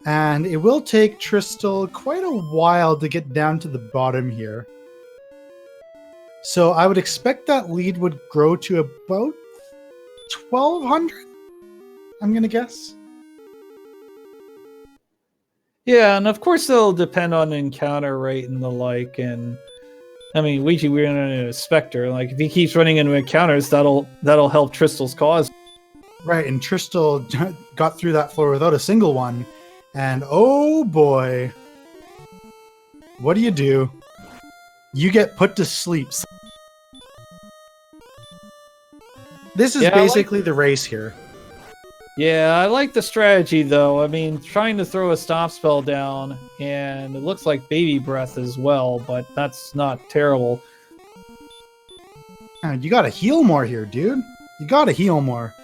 And it will take Tristal quite a while to get down to the bottom here. So I would expect that lead would grow to about 1,200, I'm going to guess. Yeah, and of course it'll depend on the encounter rate and the like. And I mean, we're in a Spectre. Like if he keeps running into encounters, that'll help Tristal's cause. Right, and Tristal got through that floor without a single one. And oh boy, what do? You get put to sleep. This is basically the race here. Yeah, I like the strategy, though. I mean, trying to throw a stop spell down, and it looks like Baby Breath as well, but that's not terrible. You gotta heal more here, dude. You gotta heal more.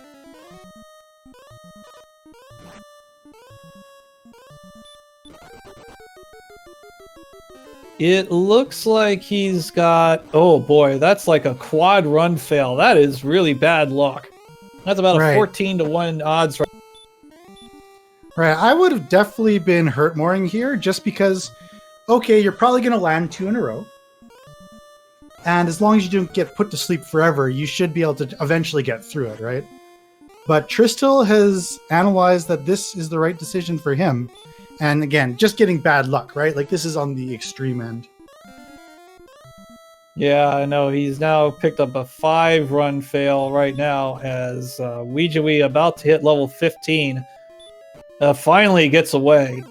It looks like he's got... Oh boy, that's like a quad run fail. That is really bad luck. That's about a 14 to 1 odds. Right, I would have definitely been hurt more in here just because, okay, you're probably going to land 2 in a row. And as long as you don't get put to sleep forever, you should be able to eventually get through it, right? But Tristal has analyzed that this is the right decision for him. And again, just getting bad luck, right? Like this is on the extreme end. Yeah, I know. He's now picked up a 5-run fail right now as Ouijawii about to hit level 15 finally gets away.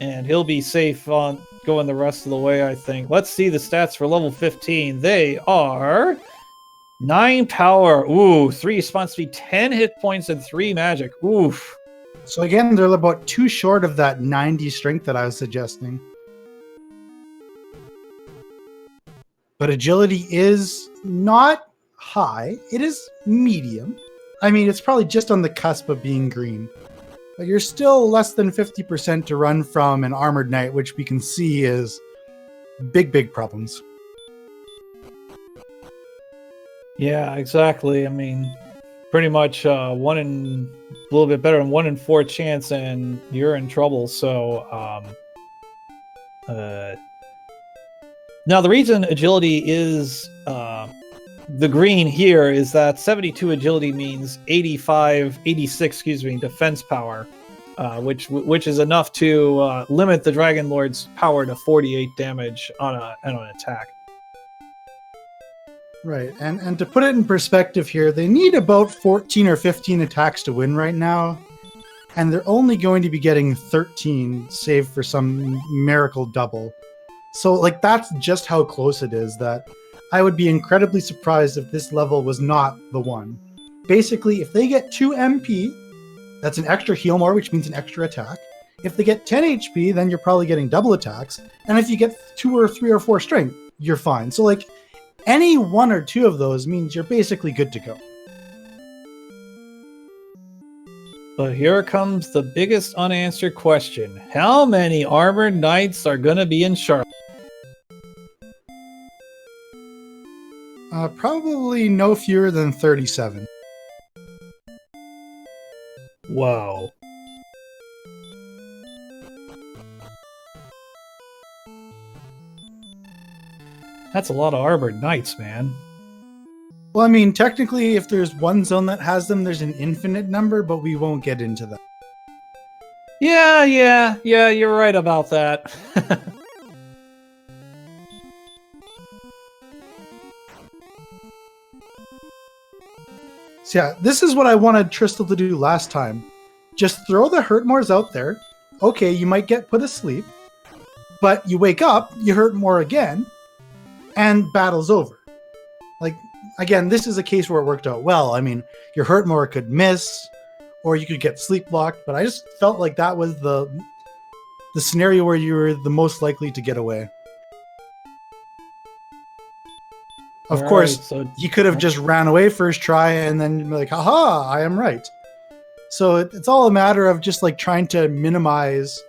And he'll be safe on going the rest of the way, I think. Let's see the stats for level 15. They are 9 power. Ooh, 3 response speed, 10 hit points, and 3 magic. Oof. So again, they're about 2 short of that 90 strength that I was suggesting. But agility is not high. It is medium. I mean, it's probably just on the cusp of being green. But you're still less than 50% to run from an armored knight, which we can see is big problems. Yeah, exactly. I mean, pretty much a little bit better than 1 in 4 chance, and you're in trouble. So, now the reason agility is the green here is that 72 agility means 86 defense power, which is enough to limit the Dragon Lord's power to 48 damage on an attack. Right, and to put it in perspective here, they need about 14 or 15 attacks to win right now, and they're only going to be getting 13, save for some miracle double. So, like, that's just how close it is, that I would be incredibly surprised if this level was not the one. Basically, if they get 2 MP, that's an extra heal more, which means an extra attack. If they get 10 HP, then you're probably getting double attacks. And if you get 2 or 3 or 4 strength, you're fine. So, like, any 1 or 2 of those means you're basically good to go. But here comes the biggest unanswered question. How many armored knights are going to be in Charlotte? Probably no fewer than 37. Whoa. That's a lot of Armored Knights, man. Well, I mean, technically, if there's one zone that has them, there's an infinite number, but we won't get into that. Yeah, you're right about that. So yeah, this is what I wanted Tristal to do last time. Just throw the Hurtmores out there. Okay, you might get put asleep, but you wake up, you hurt more again, and battle's over. Like, again, this is a case where it worked out well. I mean, your Hurtmore could miss, or you could get sleep blocked, but I just felt like that was the scenario where you were the most likely to get away. Of course, so he could have just ran away first try and then be like, haha, I am right. So it's all a matter of just like trying to minimize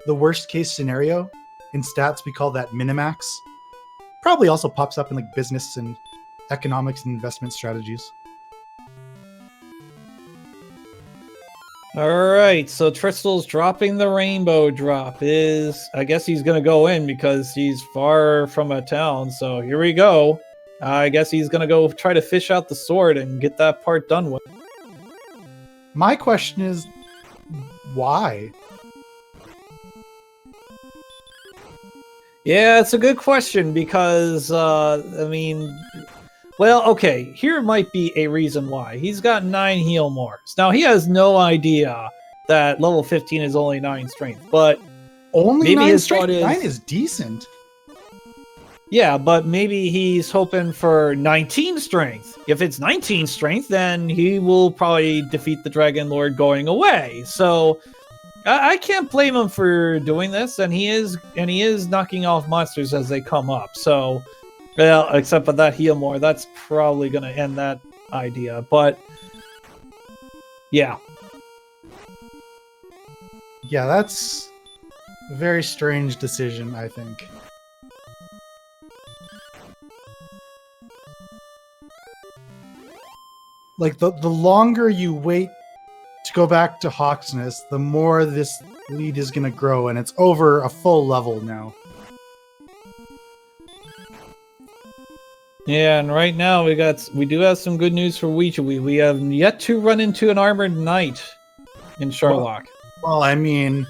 the worst case scenario. In stats, we call that minimax. Probably also pops up in like business and economics and investment strategies. All right, so Tristal's dropping the rainbow drop. I guess he's going to go in because he's far from a town. So here we go. I guess he's going to go try to fish out the sword and get that part done with. My question is, why? Yeah, it's a good question because, I mean, well, okay, here might be a reason why. He's got 9 heal mores. Now, he has no idea that level 15 is only 9 strength, but only maybe 9 his strength? thought is 9 is decent. Yeah, but maybe he's hoping for 19 strength. If it's 19 strength, then he will probably defeat the Dragon Lord going away. So I can't blame him for doing this, and he is knocking off monsters as they come up. So, well, except for that heal more, that's probably going to end that idea. But yeah. Yeah, that's a very strange decision, I think. Like, the longer you wait to go back to Hawksness, the more this lead is going to grow, and it's over a full level now. Yeah, and right now we do have some good news for Ouijawii. We have yet to run into an Armored Knight in Sherlock. Well, I mean,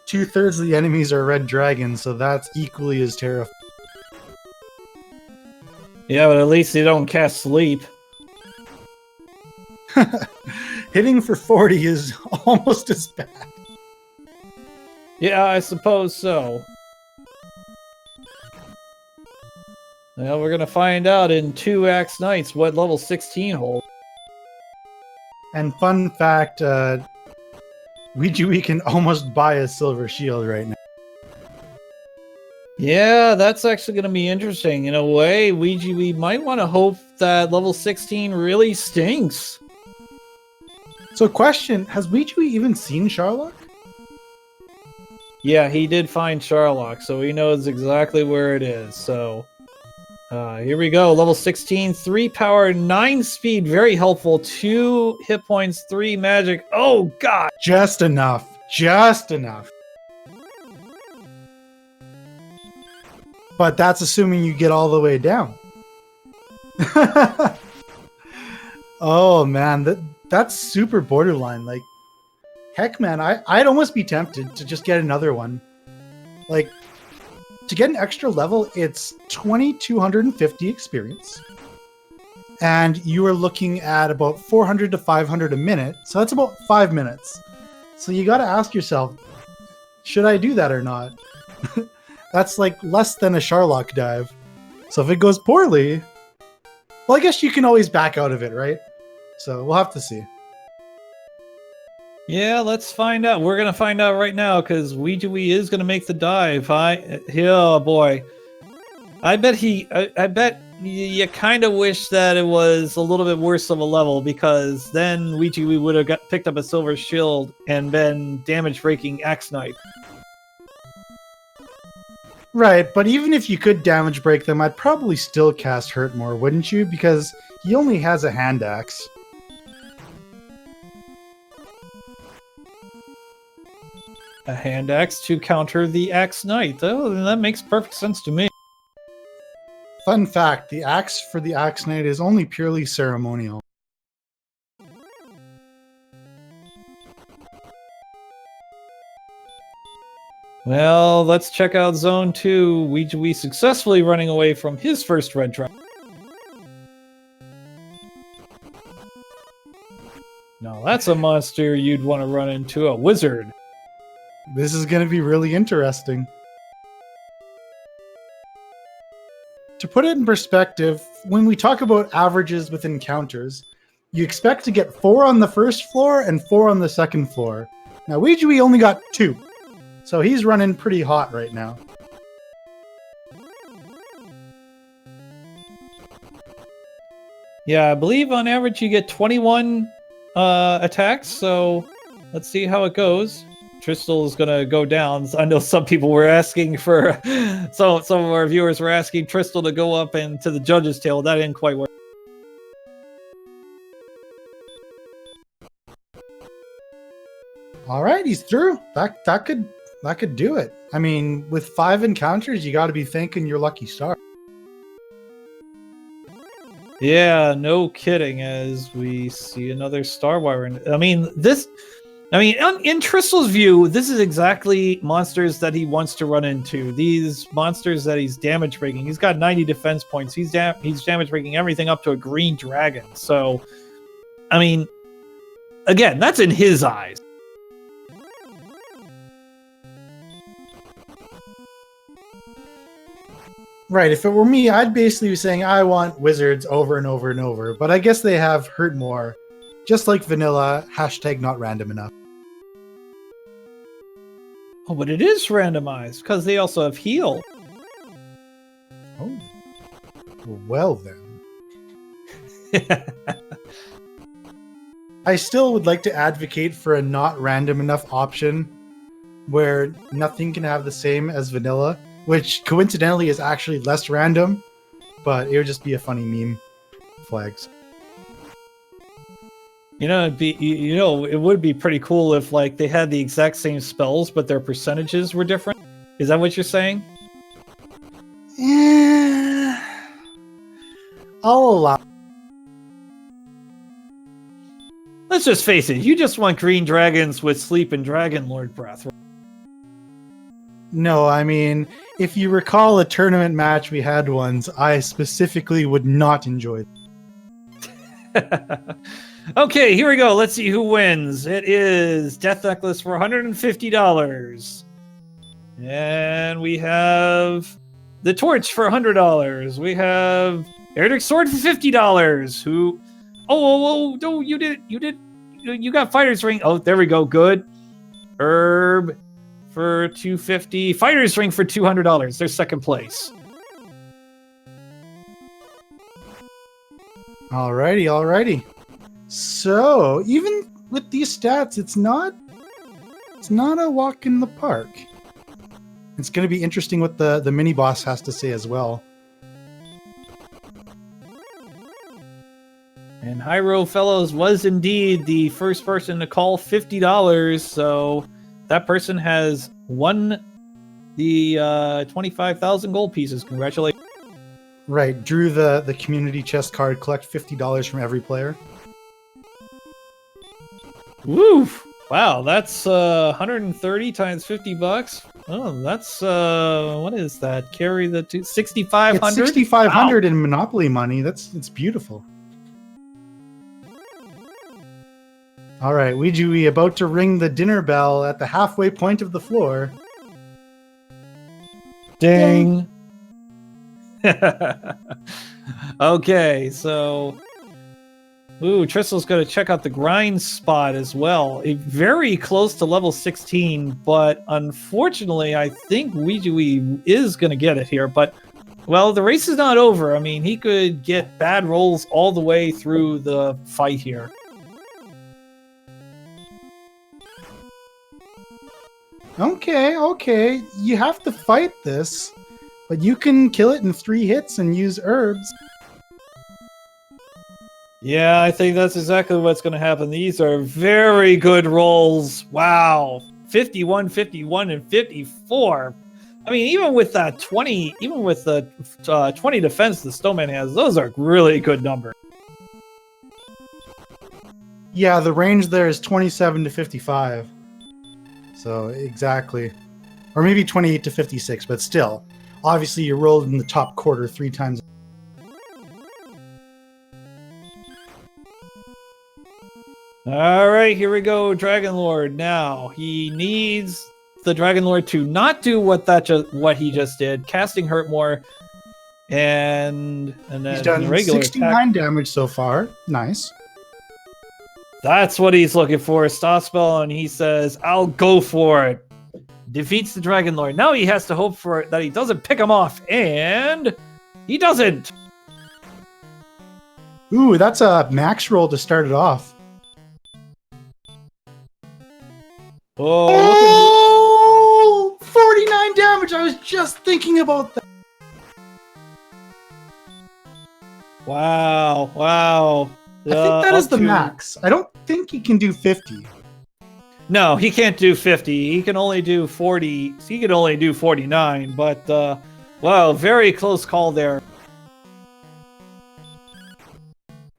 2/3 of the enemies are red dragons, so that's equally as terrifying. Yeah, but at least they don't cast sleep. Hitting for 40 is almost as bad. Yeah, I suppose so. Well, we're gonna find out in 2 Axe Knights what level 16 holds. And fun fact, Ouijawii can almost buy a silver shield right now. Yeah, that's actually gonna be interesting. In a way, Ouijawii might want to hope that level 16 really stinks. So question, has Ouijawii even seen Sherlock? Yeah, he did find Sherlock, so he knows exactly where it is. So, here we go. Level 16, 3 power, 9 speed, very helpful. 2 hit points, 3 magic. Oh, God! Just enough. Just enough. But that's assuming you get all the way down. Oh, man, that's super borderline. Like, heck, man, I'd almost be tempted to just get another one. Like, to get an extra level, it's 2,250 experience. And you are looking at about 400 to 500 a minute. So that's about 5 minutes. So you got to ask yourself, should I do that or not? That's like less than a Sherlock dive. So if it goes poorly, well, I guess you can always back out of it, right? So we'll have to see. Yeah, let's find out. We're going to find out right now because Ouijawii is going to make the dive. Oh, boy. I bet you kind of wish that it was a little bit worse of a level because then Ouijawii would have picked up a silver shield and been damage-breaking Axe Knight. Right, but even if you could damage break them, I'd probably still cast Hurt more, wouldn't you? Because he only has a hand axe. A hand axe to counter the axe knight. Oh, that makes perfect sense to me. Fun fact, the axe for the axe knight is only purely ceremonial. Well, let's check out Zone 2. Ouijawii successfully running away from his first red trap. Now that's a monster you'd want to run into, a wizard. This is going to be really interesting. To put it in perspective, when we talk about averages with encounters, you expect to get 4 on the first floor and 4 on the second floor. Now, Ouijawii only got 2, so he's running pretty hot right now. Yeah, I believe on average you get 21 attacks, so let's see how it goes. Tristal is gonna go down. I know some people were asking for, some of our viewers were asking Tristal to go up into the judge's table. That didn't quite work. All right, he's through. That could do it. I mean, with 5 encounters, you got to be thanking your lucky star. Yeah, no kidding. As we see another Star Wire. In Tristal's view, this is exactly monsters that he wants to run into. These monsters that he's damage breaking. He's got 90 defense points. He's damage breaking everything up to a green dragon. So, I mean, again, that's in his eyes. Right, if it were me, I'd basically be saying I want wizards over and over and over, but I guess they have hurt more. Just like vanilla, hashtag not random enough. Oh, but it is randomized, because they also have heal. Oh. Well then. I still would like to advocate for a not random enough option where nothing can have the same as vanilla, which coincidentally is actually less random, but it would just be a funny meme. Flags. You know, it would be pretty cool if like they had the exact same spells, but their percentages were different. Is that what you're saying? Yeah, I'll allow. Let's just face it. You just want green dragons with sleep and dragon lord breath. Right? No, I mean, if you recall a tournament match we had once, I specifically would not enjoy it. Okay, here we go. Let's see who wins. It is Death Necklace for $150. And we have the Torch for $100. We have Eric's Sword for $50. Who... Oh, no, you got Fighter's Ring. Oh, there we go. Good. Herb for $250. Fighter's Ring for $200. They're second place. Alrighty. So, even with these stats, it's not a walk in the park. It's going to be interesting what the mini boss has to say as well. And Hyro Fellows was indeed the first person to call $50, so that person has won the 25,000 gold pieces. Congratulations. Right, drew the community chest card, collect $50 from every player. Woo! Wow, that's 130 times $50. Oh, that's what is that? Carry the 6,500. It's 6,500 wow. In Monopoly money. It's beautiful. All right, Ouijawii about to ring the dinner bell at the halfway point of the floor. Ding. Okay, so Tristal's going to check out the grind spot as well. Very close to level 16, but unfortunately, I think Ouijawii is going to get it here. But, well, the race is not over. I mean, he could get bad rolls all the way through the fight here. Okay. You have to fight this, but you can kill it in 3 hits and use herbs. Yeah, I think that's exactly what's going to happen. These are very good rolls. Wow. 51, 51, and 54. I mean, even with that 20, even with the 20 defense the Snowman has, those are really good numbers. Yeah, the range there is 27 to 55. So exactly. Or maybe 28 to 56, but still. Obviously, you rolled in the top quarter 3 times. All right, here we go, Dragon Lord. Now he needs the Dragon Lord to not do what he just did, casting hurt more, and then He's done the regular 69 attack. damage so far. Nice. That's what he's looking for. Stop spell, and he says, "I'll go for it." Defeats the Dragon Lord. Now he has to hope for that he doesn't pick him off, and he doesn't. Ooh, that's a max roll to start it off. Oh, 49 damage! I was just thinking about that. Wow. I think that is the max. I don't think he can do 50. No, he can't do 50. He can only do 40. He can only do 49, but wow, very close call there.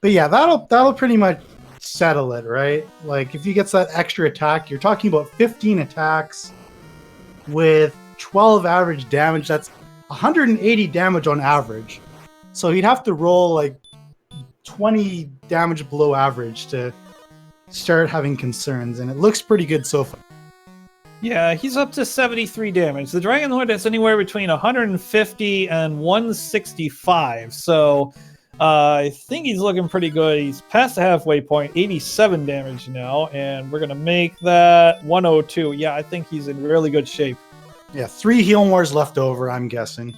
But yeah, that'll pretty much settle it, right? Like if he gets that extra attack, you're talking about 15 attacks with 12 average damage. That's 180 damage on average. So he'd have to roll like 20 damage below average to start having concerns, and it looks pretty good so far. Yeah, he's up to 73 damage. The Dragon Lord is anywhere between 150 and 165. So I think he's looking pretty good. He's past the halfway point, 87 damage now, and we're going to make that 102. Yeah, I think he's in really good shape. Yeah, 3 heal mores left over, I'm guessing.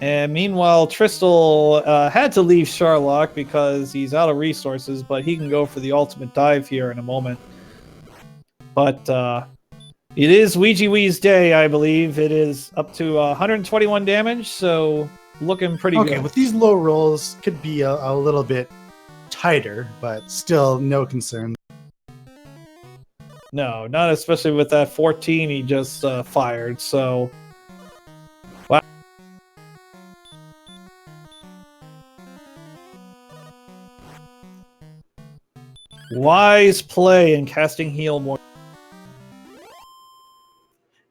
And meanwhile, Tristal had to leave Sharlock because he's out of resources, but he can go for the ultimate dive here in a moment. But it is Ouijawii's day, I believe. It is up to 121 damage, so looking pretty good. Okay, with these low rolls, could be a little bit tighter, but still no concern. No, not especially with that 14 he just fired, so... Wow. Wise play in casting heal more.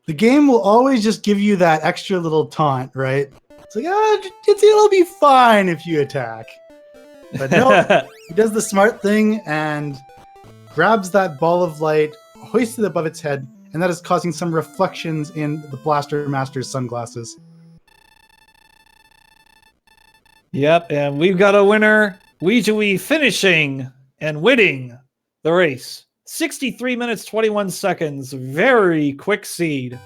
The game will always just give you that extra little taunt, right? It's like, it'll be fine if you attack. But no, he does the smart thing and grabs that ball of light, hoists it above its head, and that is causing some reflections in the Blaster Master's sunglasses. Yep, and we've got a winner. Ouijawii finishing and winning the race. 63 minutes, 21 seconds. Very quick seed.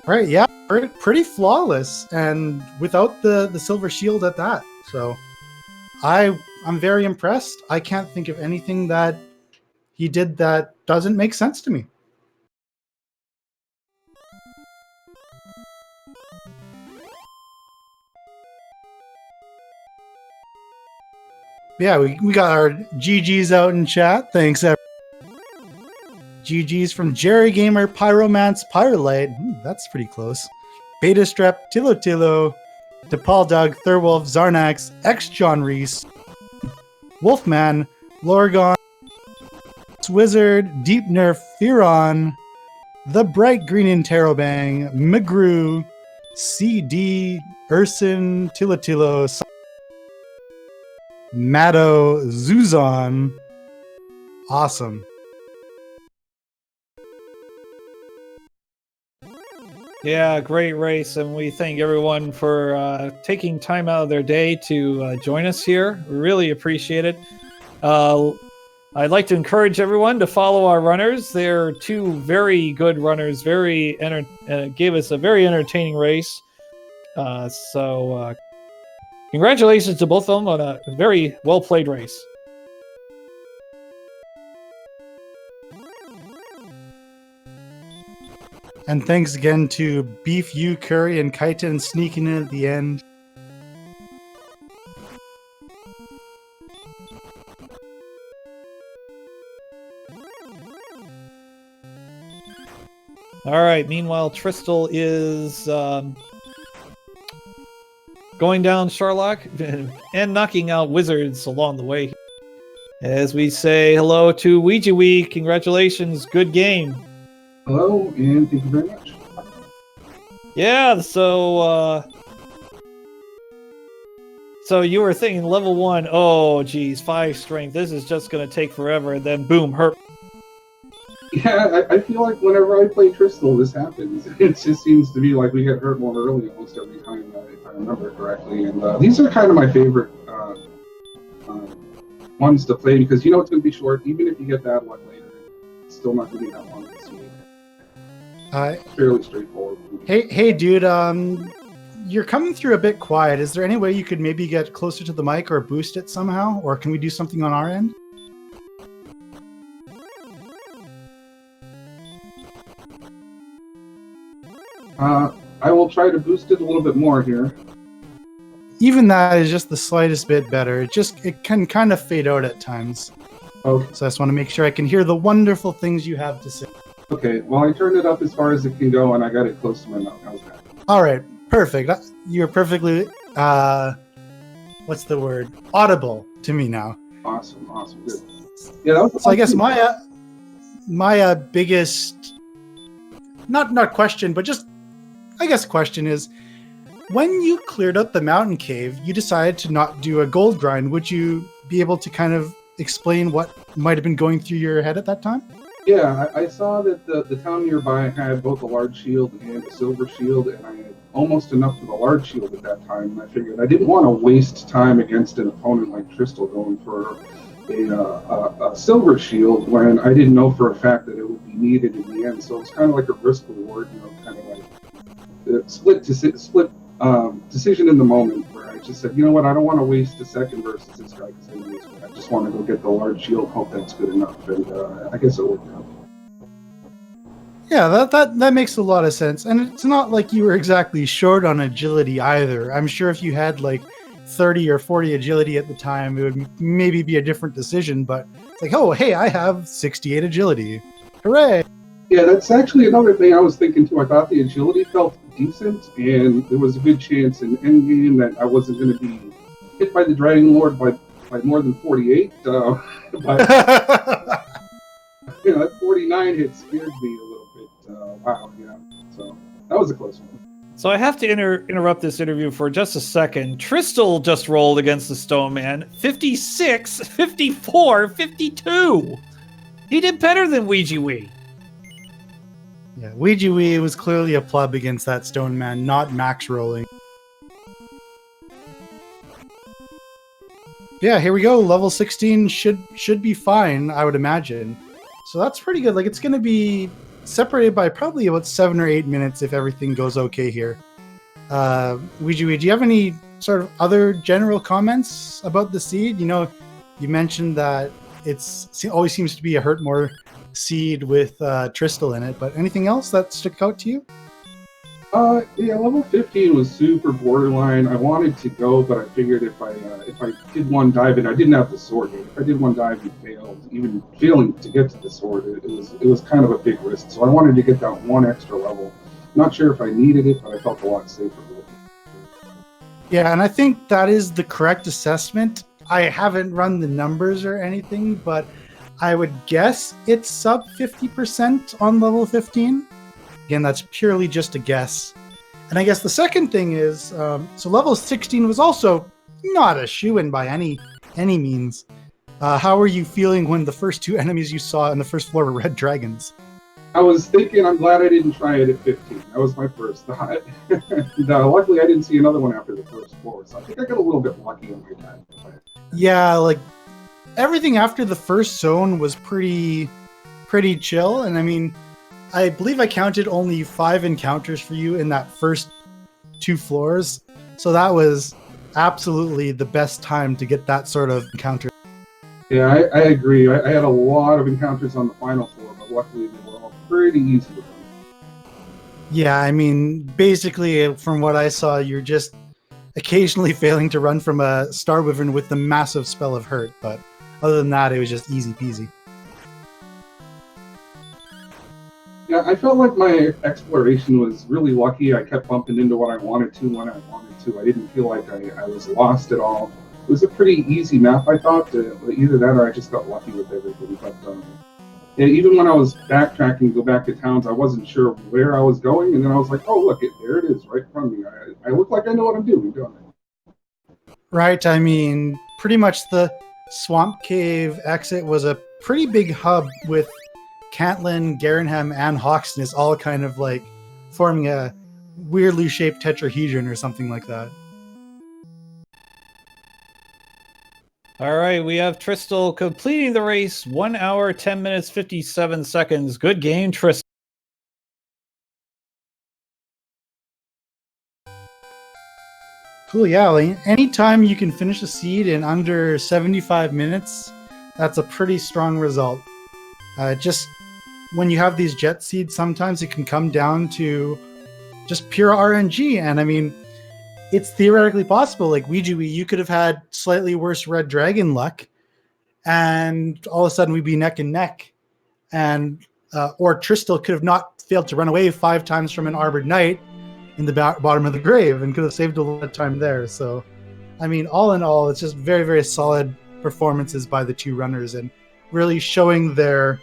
Right, yeah, pretty flawless, and without the silver shield at that. So I'm very impressed. I can't think of anything that he did that doesn't make sense to me. Yeah, we got our GGs out in chat. Thanks, everyone. GGs from Jerry Gamer, Pyromance, Pyrolite. That's pretty close. Beta Strep, Tilo, DePaul Doug, Thurwolf, Zarnax, X John Reese, Wolfman, Lorgon, Wizard, Deep Nerf, Theron, The Bright Green Interrobang, Magru, CD, Urson, Tilo, Matto, Zuzon. Awesome. Yeah, great race, and we thank everyone for taking time out of their day to join us here. We really appreciate it. I'd like to encourage everyone to follow our runners. They're two very good runners, gave us a very entertaining race. So congratulations to both of them on a very well-played race. And thanks again to Beef U, Curry, and Kaitan sneaking in at the end. All right. Meanwhile, Tristal is going down Sherlock and knocking out wizards along the way. As we say hello to Ouijawii, congratulations, good game. Hello, and thank you very much. Yeah, so you were thinking level 1, oh geez, 5 strength, this is just going to take forever, and then boom, hurt. Yeah, I feel like whenever I play Tristal, this happens. It just seems to be like we get hurt more early almost every time, if I remember correctly. And these are kind of my favorite ones to play because you know it's going to be short. Even if you get bad luck later, it's still not going to be that long to see. It's fairly straightforward. Hey, dude. You're coming through a bit quiet. Is there any way you could maybe get closer to the mic or boost it somehow, or can we do something on our end? I will try to boost it a little bit more here. Even that is just the slightest bit better. It can kind of fade out at times. Okay. So I just want to make sure I can hear the wonderful things you have to say. Okay, well, I turned it up as far as it can go, and I got it close to my mouth. How's that? All right, perfect. You're perfectly, what's the word? Audible to me now. Awesome, good. Yeah, that was so I guess my biggest, not question, but just, I guess question is, when you cleared out the mountain cave, you decided to not do a gold grind. Would you be able to kind of explain what might have been going through your head at that time? Yeah, I saw that the town nearby had both a large shield and a silver shield, and I had almost enough of a large shield at that time, and I figured I didn't want to waste time against an opponent like Tristal going for a silver shield when I didn't know for a fact that it would be needed in the end. So it's kind of like a risk reward, kind of like a split decision in the moment where I just said, you know what, I don't want to waste a second versus this guy because I just want to go get the large shield, hope that's good enough, and I guess it worked out. Yeah, that makes a lot of sense. And it's not like you were exactly short on agility either. I'm sure if you had like 30 or 40 agility at the time, it would maybe be a different decision, but it's like, oh, hey, I have 68 agility. Hooray! Yeah, that's actually another thing I was thinking too. I thought the agility felt decent, and there was a good chance in endgame that I wasn't going to be hit by the Dragon Lord by more than 48. But that 49 hit scared me a little bit. Wow, yeah. So that was a close one. So I have to interrupt this interview for just a second. Tristal just rolled against the Stone Man 56, 54, 52. He did better than Ouijawii. Yeah, Ouijawii was clearly a pleb against that Stone Man, not max rolling. Yeah, here we go. Level 16 should be fine, I would imagine. So that's pretty good. Like, it's going to be separated by probably about 7 or 8 minutes if everything goes okay here. Ouijawii, do you have any sort of other general comments about the seed? You mentioned that it always seems to be a hurt more seed with Tristal in it, but anything else that stuck out to you? Yeah, level 15 was super borderline. I wanted to go, but I figured if I did one dive and I didn't have the sword yet. If I did one dive and failed, even failing to get to the sword, it was kind of a big risk. So I wanted to get that one extra level. Not sure if I needed it, but I felt a lot safer with it. Yeah, and I think that is the correct assessment. I haven't run the numbers or anything, but I would guess it's sub 50% on level 15. Again, that's purely just a guess. And I guess the second thing is, so level 16 was also not a shoo-in by any means. How were you feeling when the first 2 enemies you saw on the first floor were red dragons? I was thinking, I'm glad I didn't try it at 15. That was my first thought. Luckily, I didn't see another one after the first floor, so I think I got a little bit lucky on my time. Yeah, like, everything after the first zone was pretty chill, and I mean, I believe I counted only 5 encounters for you in that first 2 floors, so that was absolutely the best time to get that sort of encounter. Yeah, I agree. I had a lot of encounters on the final floor, but luckily they were all pretty easy to run. Yeah, I mean, basically, from what I saw, you're just occasionally failing to run from a Star Wyvern with the massive spell of hurt, but other than that, it was just easy peasy. Yeah, Yeah, I felt like my exploration was really lucky. I kept bumping into what I wanted to when I wanted to. I didn't feel like I was lost at all. It was a pretty easy map, I thought. Either that or I just got lucky with everything. But yeah, even when I was backtracking to go back to towns, I wasn't sure where I was going. And then I was like, oh, look, there it is right in front of me. I look like I know what I'm doing, don't I? Right. I mean, pretty much the Swamp Cave exit was a pretty big hub with Cantlin, Garenham, and Hawksness all kind of like forming a weirdly shaped tetrahedron or something like that. All right, we have Tristal completing the race, 1 hour, 10 minutes, 57 seconds. Good game, Tristal. Cool, yeah. Like, anytime you can finish a seed in under 75 minutes, that's a pretty strong result. Just when you have these jet seeds, sometimes it can come down to just pure RNG. And I mean, it's theoretically possible. Like Ouijawii, you could have had slightly worse red dragon luck, and all of a sudden we'd be neck and neck. And or Tristal could have not failed to run away 5 times from an Armored Knight in the bottom of the grave and could have saved a lot of time there. So, I mean, all in all, it's just very, very solid performances by the two runners and really showing their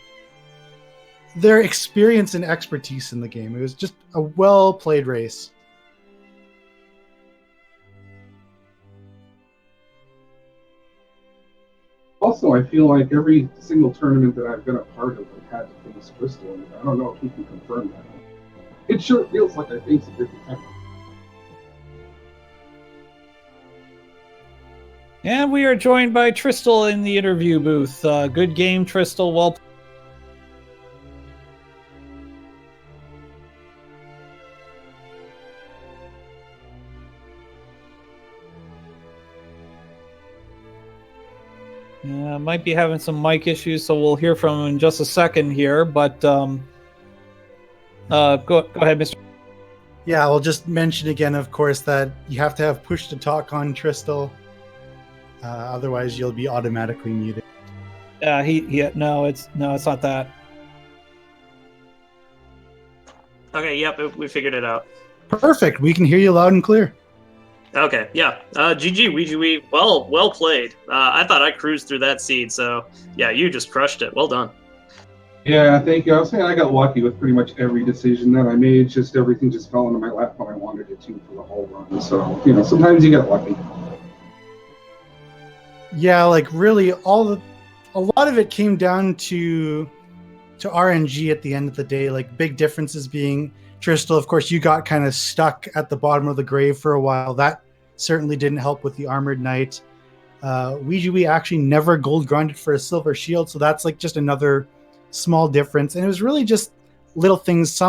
experience and expertise in the game. It was just a well-played race. Also, I feel like every single tournament that I've been a part of, I've had to face Tristal, and I don't know if you can confirm that. It sure feels like I face it every time. And we are joined by Tristal in the interview booth. Good game, Tristal. Well. Might be having some mic issues, so we'll hear from him in just a second here. But go ahead, Mr. Yeah, I'll just mention again, of course, that you have to have push to talk on Tristal. Otherwise, you'll be automatically muted. No, it's not that. Okay, yep, we figured it out. Perfect. We can hear you loud and clear. Okay, yeah. GG, Ouijawii. Well played. I thought I cruised through that seed, so yeah, you just crushed it. Well done. Yeah, thank you. I was saying I got lucky with pretty much every decision that I made. Just everything just fell into my lap when I wanted it to for the whole run. So, sometimes you get lucky. Yeah, like really, a lot of it came down to RNG at the end of the day. Like big differences being Tristal. Of course, you got kind of stuck at the bottom of the grave for a while. That certainly didn't help with the Armored Knight. Ouijawii actually never gold grinded for a silver shield, so that's like just another small difference. And it was really just little things.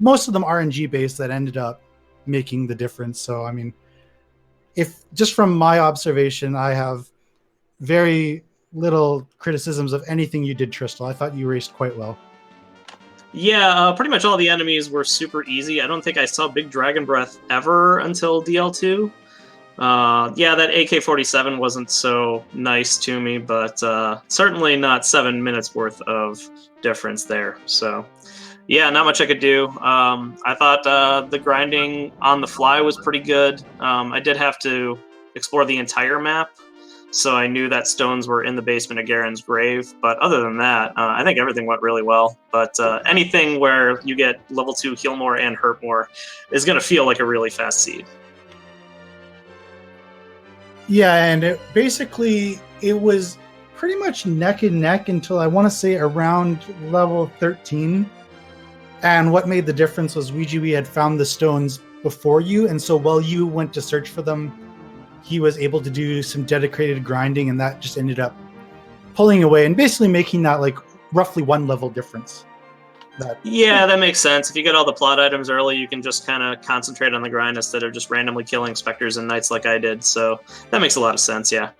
Most of them RNG based that ended up making the difference. So I mean, if just from my observation, I have very little criticisms of anything you did, Tristal. I thought you raced quite well. Yeah, pretty much all the enemies were super easy. I don't think I saw Big Dragon Breath ever until DL2. Yeah, that AK-47 wasn't so nice to me, but certainly not 7 minutes worth of difference there. So, yeah, not much I could do. I thought the grinding on the fly was pretty good. I did have to explore the entire map, so I knew that stones were in the basement of Garen's grave. But other than that, I think everything went really well. But anything where you get level 2 heal more and hurt more is going to feel like a really fast seed. Yeah, and it was pretty much neck and neck until I want to say around level 13. And what made the difference was Ouijawii had found the stones before you, and so while you went to search for them, he was able to do some dedicated grinding, and that just ended up pulling away and basically making that like roughly 1 level difference. Yeah, that makes sense. If you get all the plot items early, you can just kind of concentrate on the grind instead of just randomly killing specters and knights like I did. So that makes a lot of sense, yeah.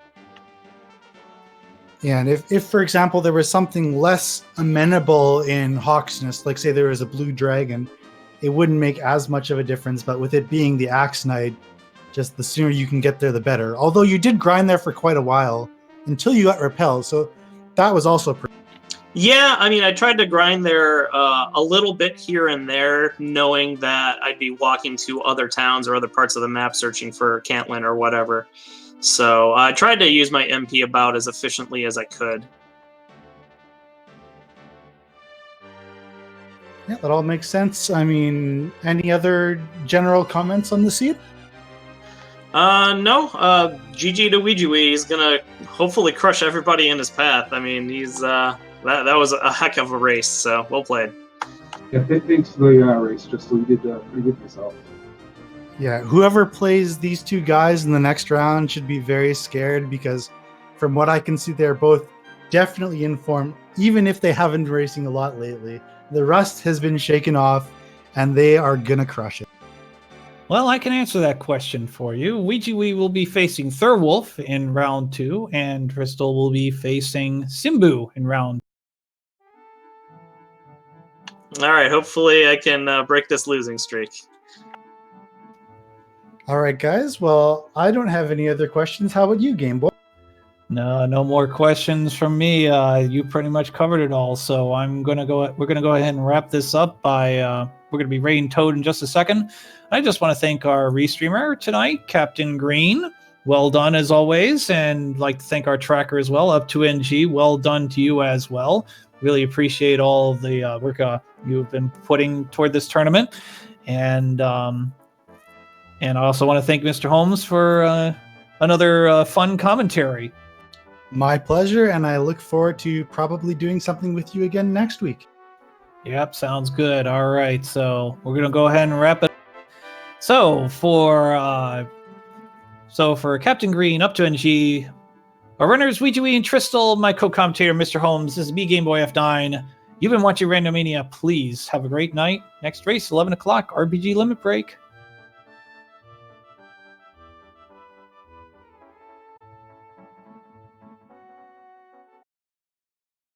Yeah, and if for example, there was something less amenable in Hawksness, like say there was a blue dragon, it wouldn't make as much of a difference. But with it being the Axe Knight, just the sooner you can get there, the better. Although you did grind there for quite a while until you got repelled. So that was also pretty. Yeah, I mean, I tried to grind there a little bit here and there, knowing that I'd be walking to other towns or other parts of the map searching for Cantlin or whatever. So I tried to use my MP about as efficiently as I could. Yeah, that all makes sense. I mean, any other general comments on the seed? No. GG to Ouijawii. He's gonna hopefully crush everybody in his path. I mean, he's that was a heck of a race. So well played. Yeah, thanks for the race, Tristal. You did pretty good yourself. Yeah, whoever plays these two guys in the next round should be very scared because from what I can see, they're both definitely in form, even if they haven't been racing a lot lately. The rust has been shaken off, and they are going to crush it. Well, I can answer that question for you. Ouijawii will be facing Thurwolf in round 2, and Tristal will be facing Simbu in round. All right. Hopefully, I can break this losing streak. All right, guys. Well, I don't have any other questions. How about you, Game Boy? No more questions from me. You pretty much covered it all. So we're gonna go ahead and wrap this up by we're gonna be raiding Toad in just a second. I just want to thank our restreamer tonight, Captain Green. Well done as always, and like to thank our tracker as well, Up2NG. Well done to you as well. Really appreciate all the work you've been putting toward this tournament, and I also want to thank MisterHomes for another fun commentary. My pleasure, and I look forward to probably doing something with you again next week. Yep, sounds good. All right, so we're gonna go ahead and wrap it. So for Captain Green, Up2NG, our runners Ouijawii and Tristal, my co-commentator MisterHomes. This is me, Game Boy F9. You've been watching Randomania. Please have a great night. Next race, 11 o'clock, RPG Limit Break.